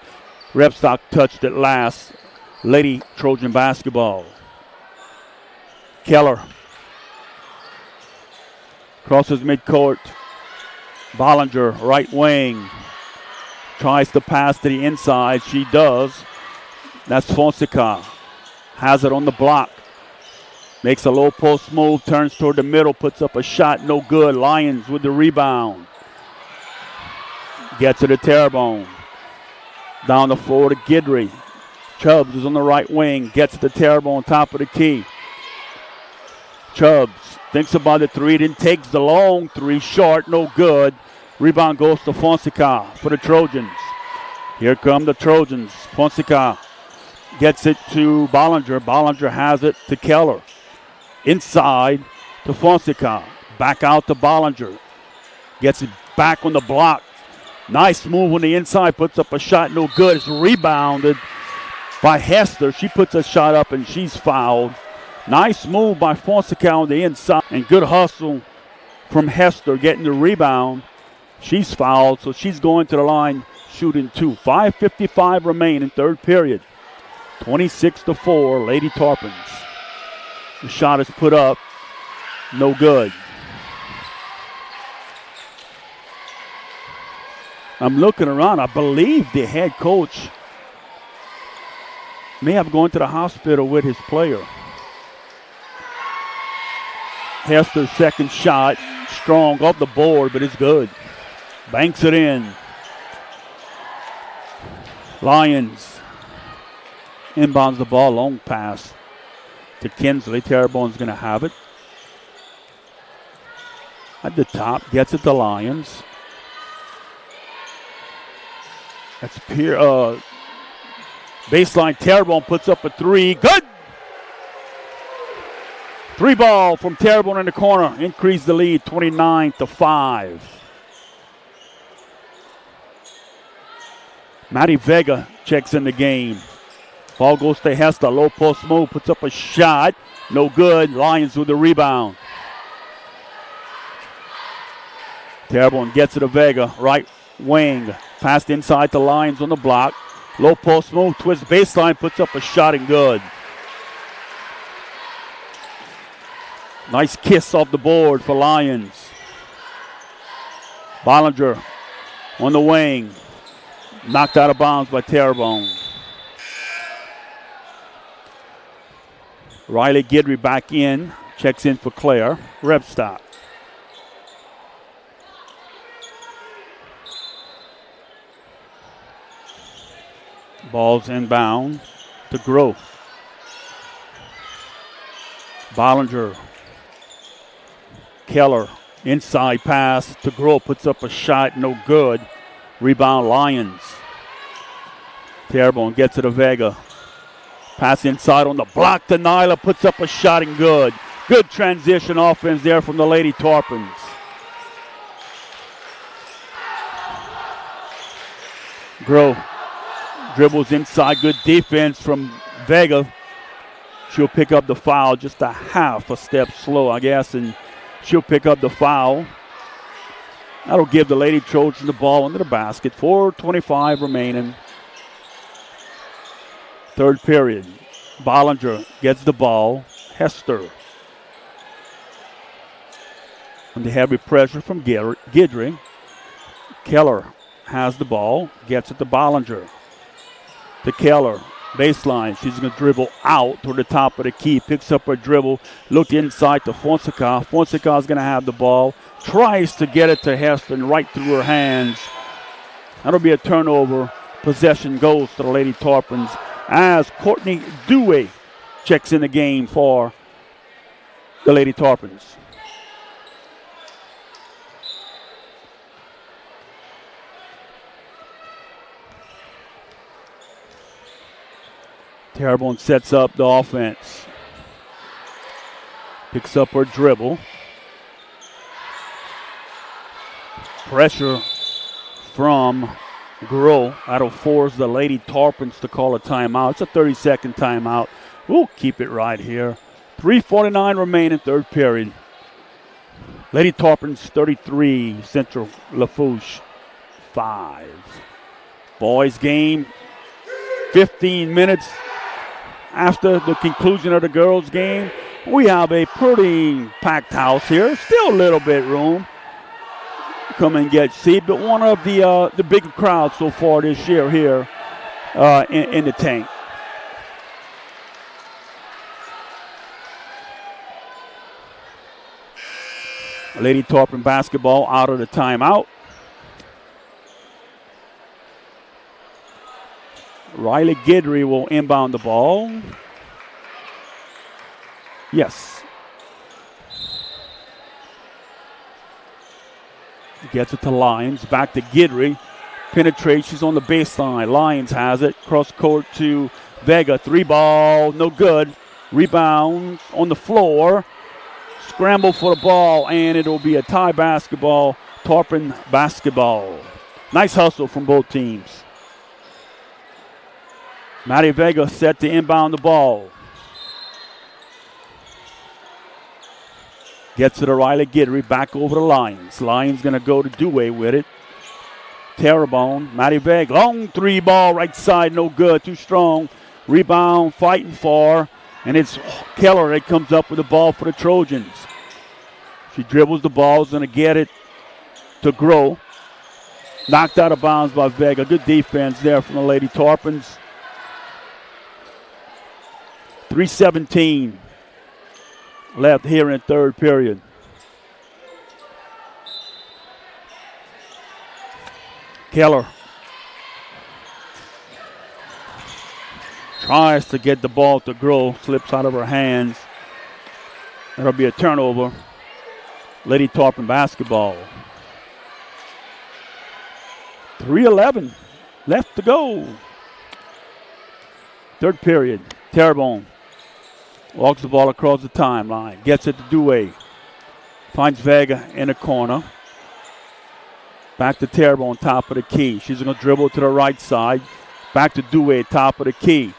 Repstock touched it last. Lady Trojan basketball. Keller. Crosses midcourt. Bollinger, right wing. Tries to pass to the inside. She does. That's Fonseca. Has it on the block. Makes a low post move. Turns toward the middle. Puts up a shot. No good. Lyons with the rebound. Gets it to Terrebonne. Down the floor to Guidry. Chubbs is on the right wing. Gets it to Terrebonne, top of the key. Chubbs thinks about the three. Then takes the long three. Short. No good. Rebound goes to Fonseca for the Trojans. Here come the Trojans. Fonseca gets it to Bollinger. Bollinger has it to Keller. Inside to Fonseca. Back out to Bollinger. Gets it back on the block. Nice move on the inside. Puts up a shot. No good. It's rebounded by Hester. She puts a shot up and she's fouled. Nice move by Fonseca on the inside. And good hustle from Hester getting the rebound. She's fouled, so she's going to the line shooting 2. 5:55 remain in third period. 26-4, Lady Tarpons. The shot is put up. No good. I'm looking around. I believe the head coach may have gone to the hospital with his player. Hester's second shot. Strong off the board, but it's good. Banks it in. Lyons inbounds the ball. Long pass to Kinsley. Terrebonne's going to have it. At the top. Gets it to Lyons. That's baseline. Terrebonne puts up a three. Good. 3 ball from Terrebonne in the corner. Increase the lead 29-5. Maddie Vega checks in the game. Ball goes to Hester. Low post move. Puts up a shot. No good. Lions with the rebound. Terrebonne gets it to Vega. Right wing. Passed inside to Lions on the block. Low post move. Twist baseline. Puts up a shot and good. Nice kiss off the board for Lions. Bollinger on the wing. Knocked out of bounds by Terrebonne. Riley Guidry back in. Checks in for Claire. Rep stop. Ball's inbound to Grow. Bollinger. Keller. Inside pass to Grow. Puts up a shot. No good. Rebound Lions. Terrebonne gets it to Vega. Pass inside on the block to Nyla. Puts up a shot and good. Good transition offense there from the Lady Tarpons. Grow dribbles inside. Good defense from Vega. She'll pick up the foul just a half a step slow, I guess, and she'll pick up the foul. That'll give the Lady Trojans the ball under the basket. 4:25 remaining. Third period. Bollinger gets the ball. Hester. Under heavy pressure from Guidry. Keller has the ball. Gets it to Bollinger. To Keller. Baseline. She's going to dribble out toward the top of the key. Picks up her dribble. Look inside to Fonseca. Fonseca is going to have the ball. Tries to get it to Hester and right through her hands. That'll be a turnover. Possession goes to the Lady Tarpons as Courtney Dewey checks in the game for the Lady Tarpons. Terrebonne sets up the offense. Picks up her dribble. Pressure from Grow. That'll force the Lady Tarpons to call a timeout. It's a 30-second timeout. We'll keep it right here. 3:49 remaining, third period. Lady Tarpons 33, Central Lafourche 5. Boys game, 15 minutes after the conclusion of the girls game. We have a pretty packed house here. Still a little bit room. Come and get seat, but one of the bigger crowds so far this year here in the tank. Lady Tarpon basketball out of the timeout. Riley Guidry will inbound the ball. Yes. Gets it to Lyons. Back to Guidry. Penetrations on the baseline. Lyons has it. Cross court to Vega. 3 ball. No good. Rebound on the floor. Scramble for the ball. And it'll be a tie basketball. Tarpon basketball. Nice hustle from both teams. Maddie Vega set to inbound the ball. Gets it to Riley Guidry, back over the Lions. Lions going to go to Dewey with it. Terrebonne, Maddie Vega, long 3 ball, right side, no good, too strong. Rebound, fighting for, and it's Keller that comes up with the ball for the Trojans. She dribbles the ball, is going to get it to Grow. Knocked out of bounds by Vega. Good defense there from the Lady Tarpons. 3:17 left here in third period. Keller tries to get the ball to Grow, slips out of her hands. That'll be a turnover. Lady Tarpon basketball. 3:11 left to go. Third period. Terrebonne Walks the ball across the timeline. Gets it to Dewey. Finds Vega in the corner. Back to Terrebonne, top of the key. She's going to dribble to the right side. Back to Dewey, top of the key.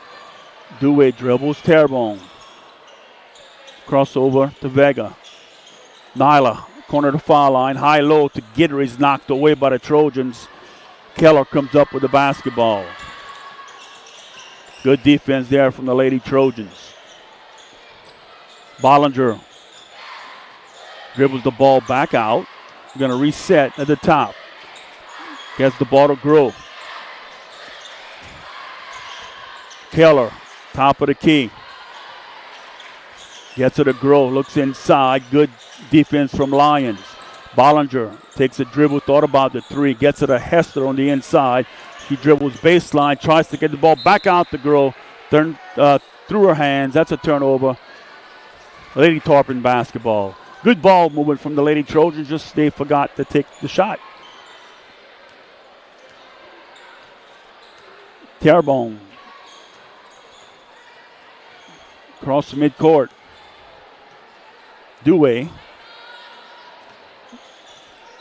Dewey dribbles Terrebonne. Crossover to Vega. Nyla, corner to foul line. High-low to Gitter is knocked away by the Trojans. Keller comes up with the basketball. Good defense there from the Lady Trojans. Bollinger dribbles the ball back out. Going to reset at the top. Gets the ball to Grow. Keller, top of the key. Gets it to Grow. Looks inside. Good defense from Lions. Bollinger takes a dribble. Thought about the three. Gets it to Hester on the inside. She dribbles baseline. Tries to get the ball back out to Grow. Through her hands. That's a turnover. Lady Tarpon basketball. Good ball movement from the Lady Trojans. Just they forgot to take the shot. Terrebonne. Across the midcourt. Dewey.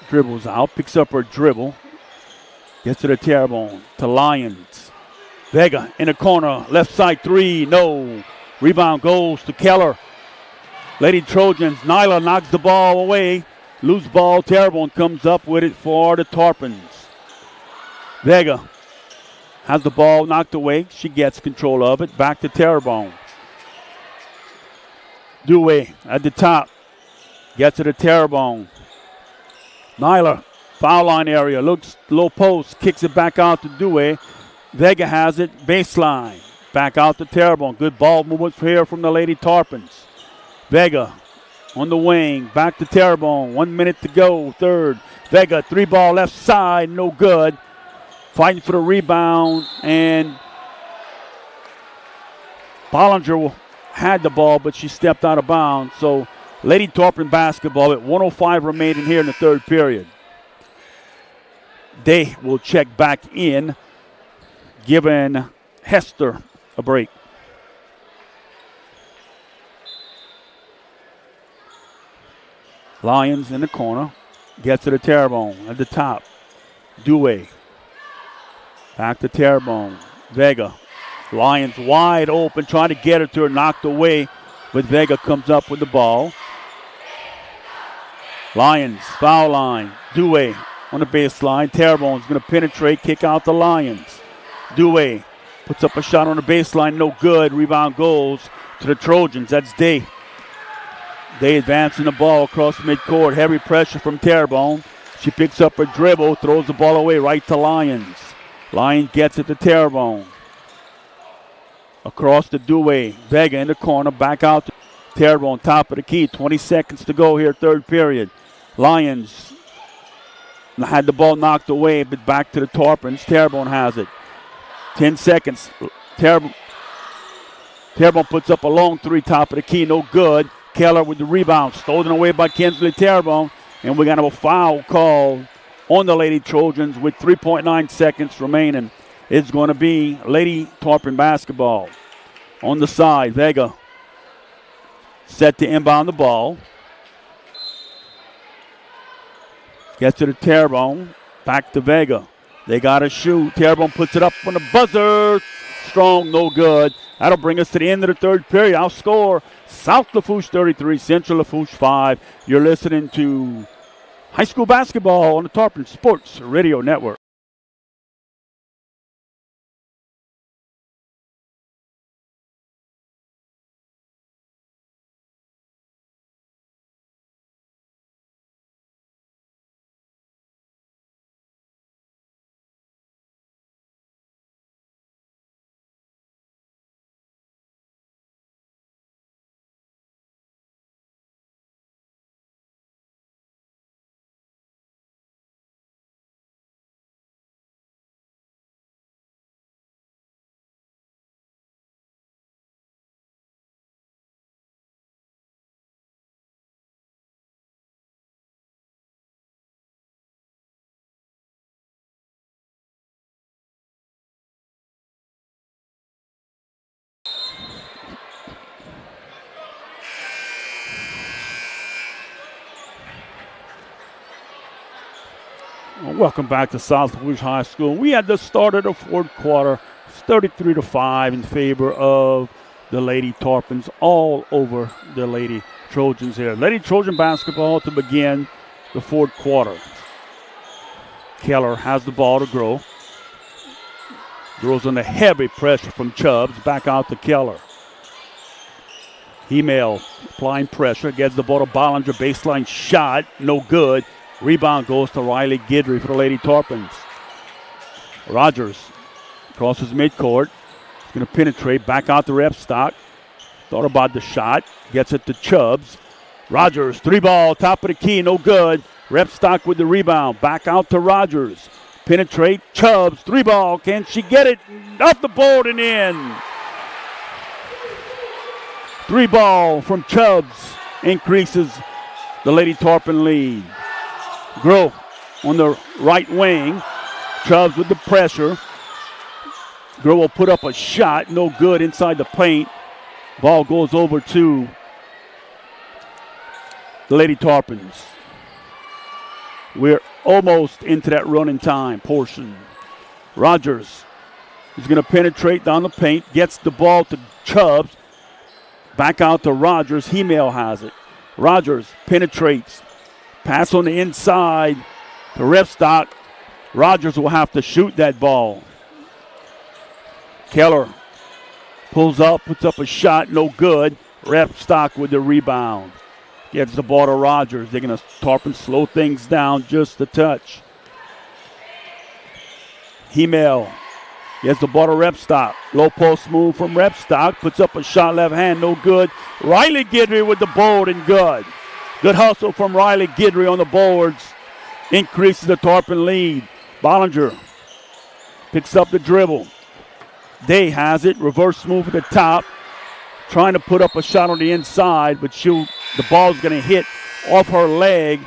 Dribbles out. Picks up her dribble. Gets it to Terrebonne. To Lyons. Vega in the corner. Left side three. No. Rebound goes to Keller. Lady Trojans. Nyla knocks the ball away. Loose ball. Terrebonne comes up with it for the Tarpons. Vega has the ball knocked away. She gets control of it. Back to Terrebonne. Dewey at the top. Gets it to Terrebonne. Nyla, foul line area. Looks low post. Kicks it back out to Dewey. Vega has it. Baseline. Back out to Terrebonne. Good ball movement here from the Lady Tarpons. Vega on the wing. Back to Terrebonne. 1 minute to go. Third. Vega, three ball left side. No good. Fighting for the rebound. And Bollinger had the ball, but she stepped out of bounds. So Lady Tarpon basketball at 1:05 remaining here in the third period. They will check back in, giving Hester a break. Lions in the corner. Gets to the Terrebonne at the top. Dewey. Back to Terrebonne. Vega. Lions wide open, trying to get it to her, knocked away, but Vega comes up with the ball. Lions, foul line. Dewey on the baseline. Terrebonne's going to penetrate, kick out the Lions. Dewey puts up a shot on the baseline, no good. Rebound goes to the Trojans. That's Day. Day advancing the ball across midcourt. Heavy pressure from Terrebonne. She picks up her dribble, throws the ball away right to Lions. Lions gets it to Terrebonne. Across to Dewey. Vega in the corner. Back out to Terrebonne, top of the key. 20 seconds to go here, third period. Lions had the ball knocked away, but back to the Tarpons. Terrebonne has it. 10 seconds. Terrebonne puts up a long three, top of the key. No good. Keller with the rebound. Stolen away by Kinsley Terrebonne. And we're going to have a foul call on the Lady Trojans with 3.9 seconds remaining. It's going to be Lady Tarpon basketball. On the side, Vega set to inbound the ball. Gets to the Terrebonne. Back to Vega. They got to shoot. Terrebonne puts it up on the buzzer. Strong, no good. That'll bring us to the end of the third period. Our score, South Lafourche 33, Central Lafourche 5. You're listening to high school basketball on the Tarpon Sports Radio Network. Welcome back to South Lafourche High School. We had the start of the fourth quarter. It's 33-5 in favor of the Lady Tarpons, all over the Lady Trojans here. Lady Trojan basketball to begin the fourth quarter. Keller has the ball to Grow. Grow's under heavy pressure from Chubbs. Back out to Keller. Hemel applying pressure. Gets the ball to Bollinger. Baseline shot. No good. Rebound goes to Riley Guidry for the Lady Tarpons. Rogers crosses midcourt. He's going to penetrate. Back out to Repstock. Thought about the shot. Gets it to Chubbs. Rogers, 3-ball, top of the key. No good. Repstock with the rebound. Back out to Rogers. Penetrate. Chubbs, 3-ball. Can she get it? Off the board and in. 3-ball from Chubbs increases the Lady Tarpon lead. Grow on the right wing. Chubbs with the pressure. Grow will put up a shot. No good inside the paint. Ball goes over to the Lady Tarpons. We're almost into that running time portion. Rogers is going to penetrate down the paint. Gets the ball to Chubbs. Back out to Rogers. Hemel has it. Rogers penetrates. Pass on the inside to Repstock. Rogers will have to shoot that ball. Keller pulls up, puts up a shot. No good. Repstock with the rebound. Gets the ball to Rogers. They're going to Tarpon slow things down just a touch. Hemel gets the ball to Repstock. Low post move from Repstock. Puts up a shot left hand. No good. Riley Guidry with the board and good. Good hustle from Riley Guidry on the boards. Increases the Tarpon lead. Bollinger picks up the dribble. Day has it. Reverse move at the top. Trying to put up a shot on the inside, but the ball's going to hit off her leg.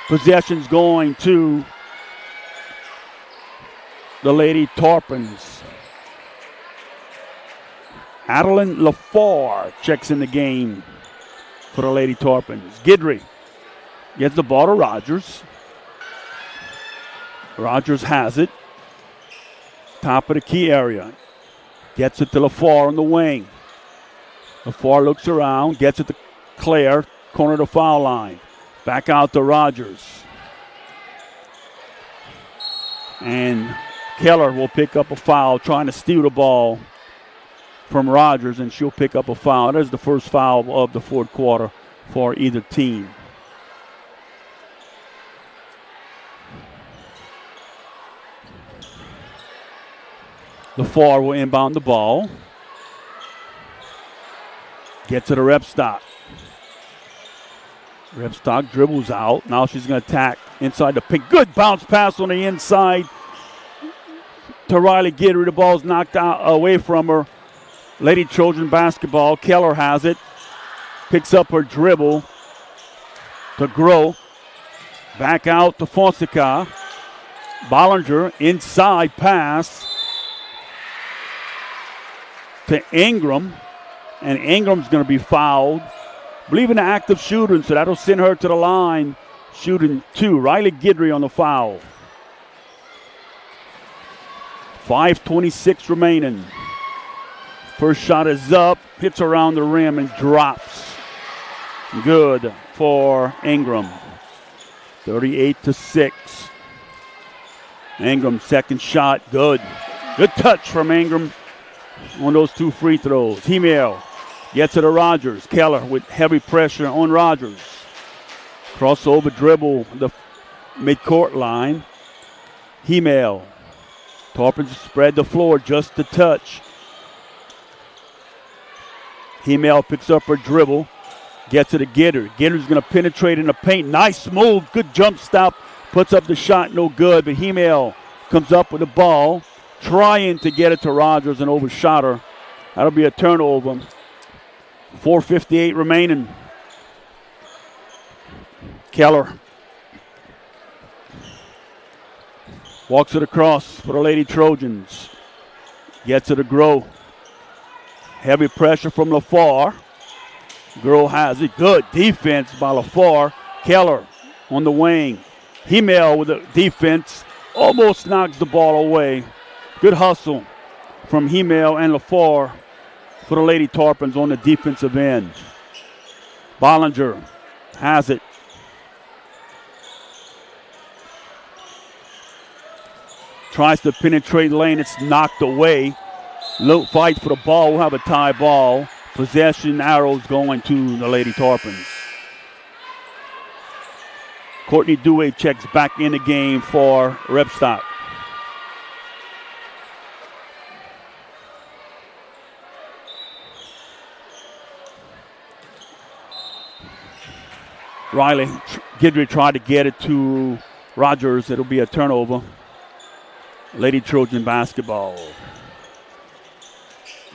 Possession's going to the Lady Tarpons. Adeline Lafourche checks in the game for the Lady Tarpons. Guidry gets the ball to Rogers. Rogers has it. Top of the key area. Gets it to Lafourche on the wing. Lafourche looks around, gets it to Claire, corner of the foul line. Back out to Rogers. And Keller will pick up a foul, trying to steal the ball from Rogers, and she'll pick up a foul. That is the first foul of the fourth quarter for either team. Lafourche will inbound the ball. Gets to the Repstock. Repstock dribbles out. Now she's going to attack inside the paint. Good bounce pass on the inside to Riley Guidry. The ball's knocked out away from her. Lady Trojan basketball. Keller has it. Picks up her dribble to Grow. Back out to Fonseca. Bollinger inside pass to Ingram. And Ingram's going to be fouled. I believe an active shooter, so that'll send her to the line. Shooting 2. Riley Guidry on the foul. 5:26 remaining. First shot is up. Hits around the rim and drops. Good for Ingram. 38-6. Ingram, second shot. Good. Good touch from Ingram on those 2 free throws. Hemel gets it to Rogers. Keller with heavy pressure on Rogers. Crossover dribble, the midcourt line. Hemel. Tarpons spread the floor just a touch. Hemel picks up her dribble. Gets it to Guidry. Guidry's going to penetrate in the paint. Nice move. Good jump stop. Puts up the shot. No good. But Hemel comes up with the ball. Trying to get it to Rogers and overshot her. That'll be a turnover. 4:58 remaining. Keller walks it across for the Lady Trojans. Gets it to Grow. Heavy pressure from Lafourche. Grow has it. Good defense by Lafourche. Keller on the wing. Hemel with the defense almost knocks the ball away. Good hustle from Hemel and Lafourche for the Lady Tarpons on the defensive end. Bollinger has it. Tries to penetrate lane. It's knocked away. Low fight for the ball. We'll have a tie ball. Possession arrows going to the Lady Tarpons. Courtney Dewey checks back in the game for Repstock. Riley Gidry tried to get it to Rogers. It'll be a turnover. Lady Trojan basketball.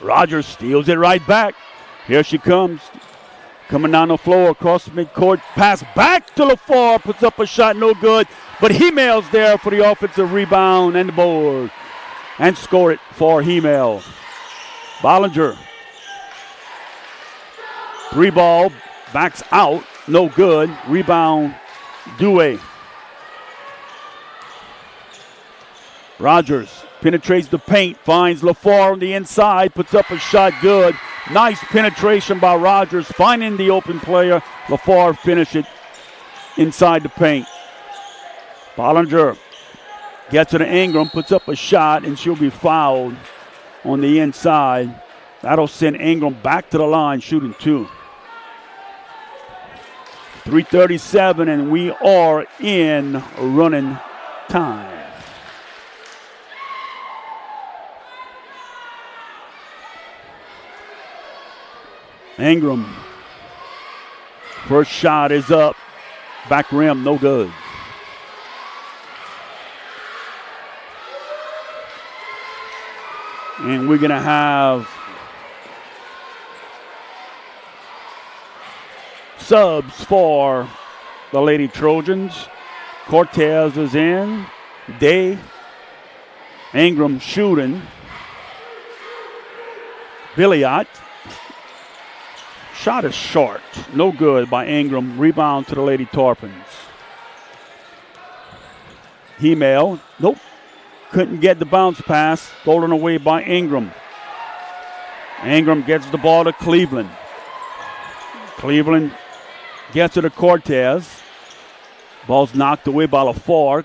Rogers steals it right back. Here she comes. Coming down the floor across the midcourt. Pass back to Lafourche. Puts up a shot, no good. But Hemell's there for the offensive rebound and the board. And score it for Hemel. Bollinger. 3-ball. Backs out. No good. Rebound. Dewey. Rogers penetrates the paint. Finds Lafourche on the inside. Puts up a shot. Good. Nice penetration by Rogers. Finding the open player. Lafourche finish it inside the paint. Bollinger gets it to Ingram. Puts up a shot. And she'll be fouled on the inside. That'll send Ingram back to the line shooting 2. 3:37, and we are in running time. Ingram. First shot is up. Back rim, no good. And we're going to have subs for the Lady Trojans. Cortez is in. Day. Ingram shooting. Billiot. Shot is short. No good by Ingram. Rebound to the Lady Tarpons. Hemel. Nope. Couldn't get the bounce pass. Stolen away by Ingram. Ingram gets the ball to Cleveland. Cleveland gets it to Cortez. Ball's knocked away by Lafourche.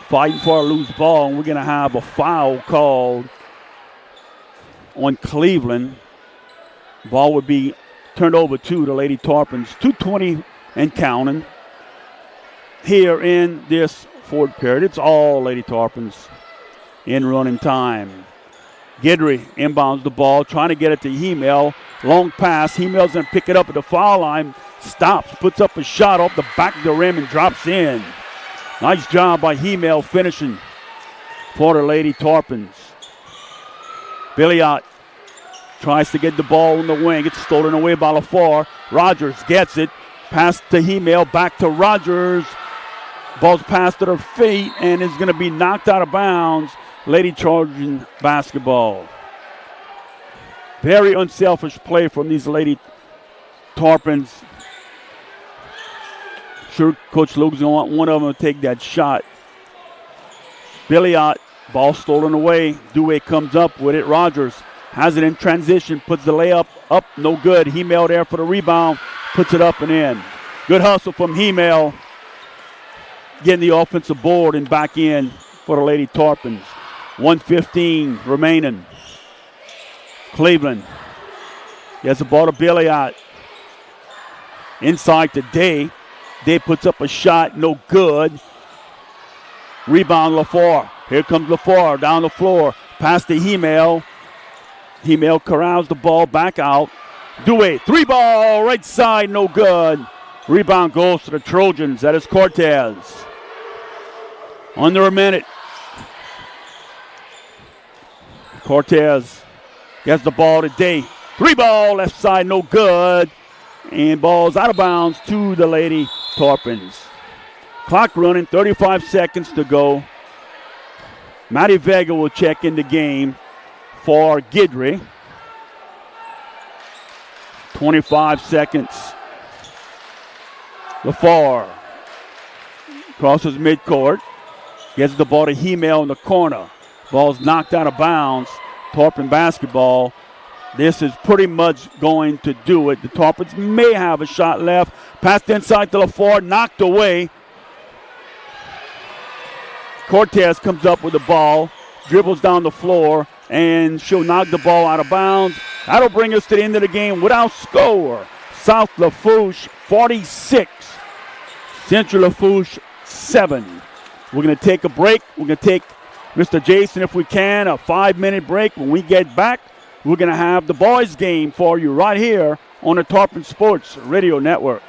Fighting for a loose ball. And we're going to have a foul called on Cleveland. Ball would be turned over to the Lady Tarpons. 2:20 and counting here in this fourth period. It's all Lady Tarpons in running time. Gidry inbounds the ball, trying to get it to Hemel. Long pass. Hemel's going to pick it up at the foul line. Stops, puts up a shot off the back of the rim and drops in. Nice job by Hemel finishing for the Lady Tarpons. Billiot tries to get the ball in the wing. It's stolen away by Lafourche. Rogers gets it. Pass to Hemel. Back to Rogers. Ball's passed at her feet and is going to be knocked out of bounds. Lady Trojan basketball. Very unselfish play from these Lady Tarpons. Sure, Coach Luke's going to want one of them to take that shot. Billiot, ball stolen away. Dewey comes up with it. Rogers has it in transition, puts the layup up, no good. Hemel there for the rebound, puts it up and in. Good hustle from Hemel. Getting the offensive board and back in for the Lady Tarpons. 1:15 remaining. Cleveland gets the ball to Billiot. Inside to Day. Day puts up a shot, no good. Rebound Lafourche. Here comes Lafourche down the floor. Pass to Hemel. Hemel corrals the ball back out. Dewey, 3-ball, right side, no good. Rebound goes to the Trojans. That is Cortez. Under a minute. Cortez gets the ball to Day. 3-ball, left side, no good. And ball's out of bounds to the Lady Tarpons. Clock running, 35 seconds to go. Maddie Vega will check in the game for Gidry. 25 seconds. Lafourche Crosses midcourt. Gets the ball to Hemel in the corner. Ball's knocked out of bounds. Tarpon basketball. This is pretty much going to do it. The Tarpons may have a shot left. Passed inside to Lafourche. Knocked away. Cortez comes up with the ball. Dribbles down the floor. And she'll knock the ball out of bounds. That'll bring us to the end of the game without score. South Lafourche 46. Central Lafourche 7. We're going to take a break. We're going to take, Mr. Jason, if we can, a 5-minute break. When we get back, we're going to have the boys game for you right here on the Tarpon Sports Radio Network.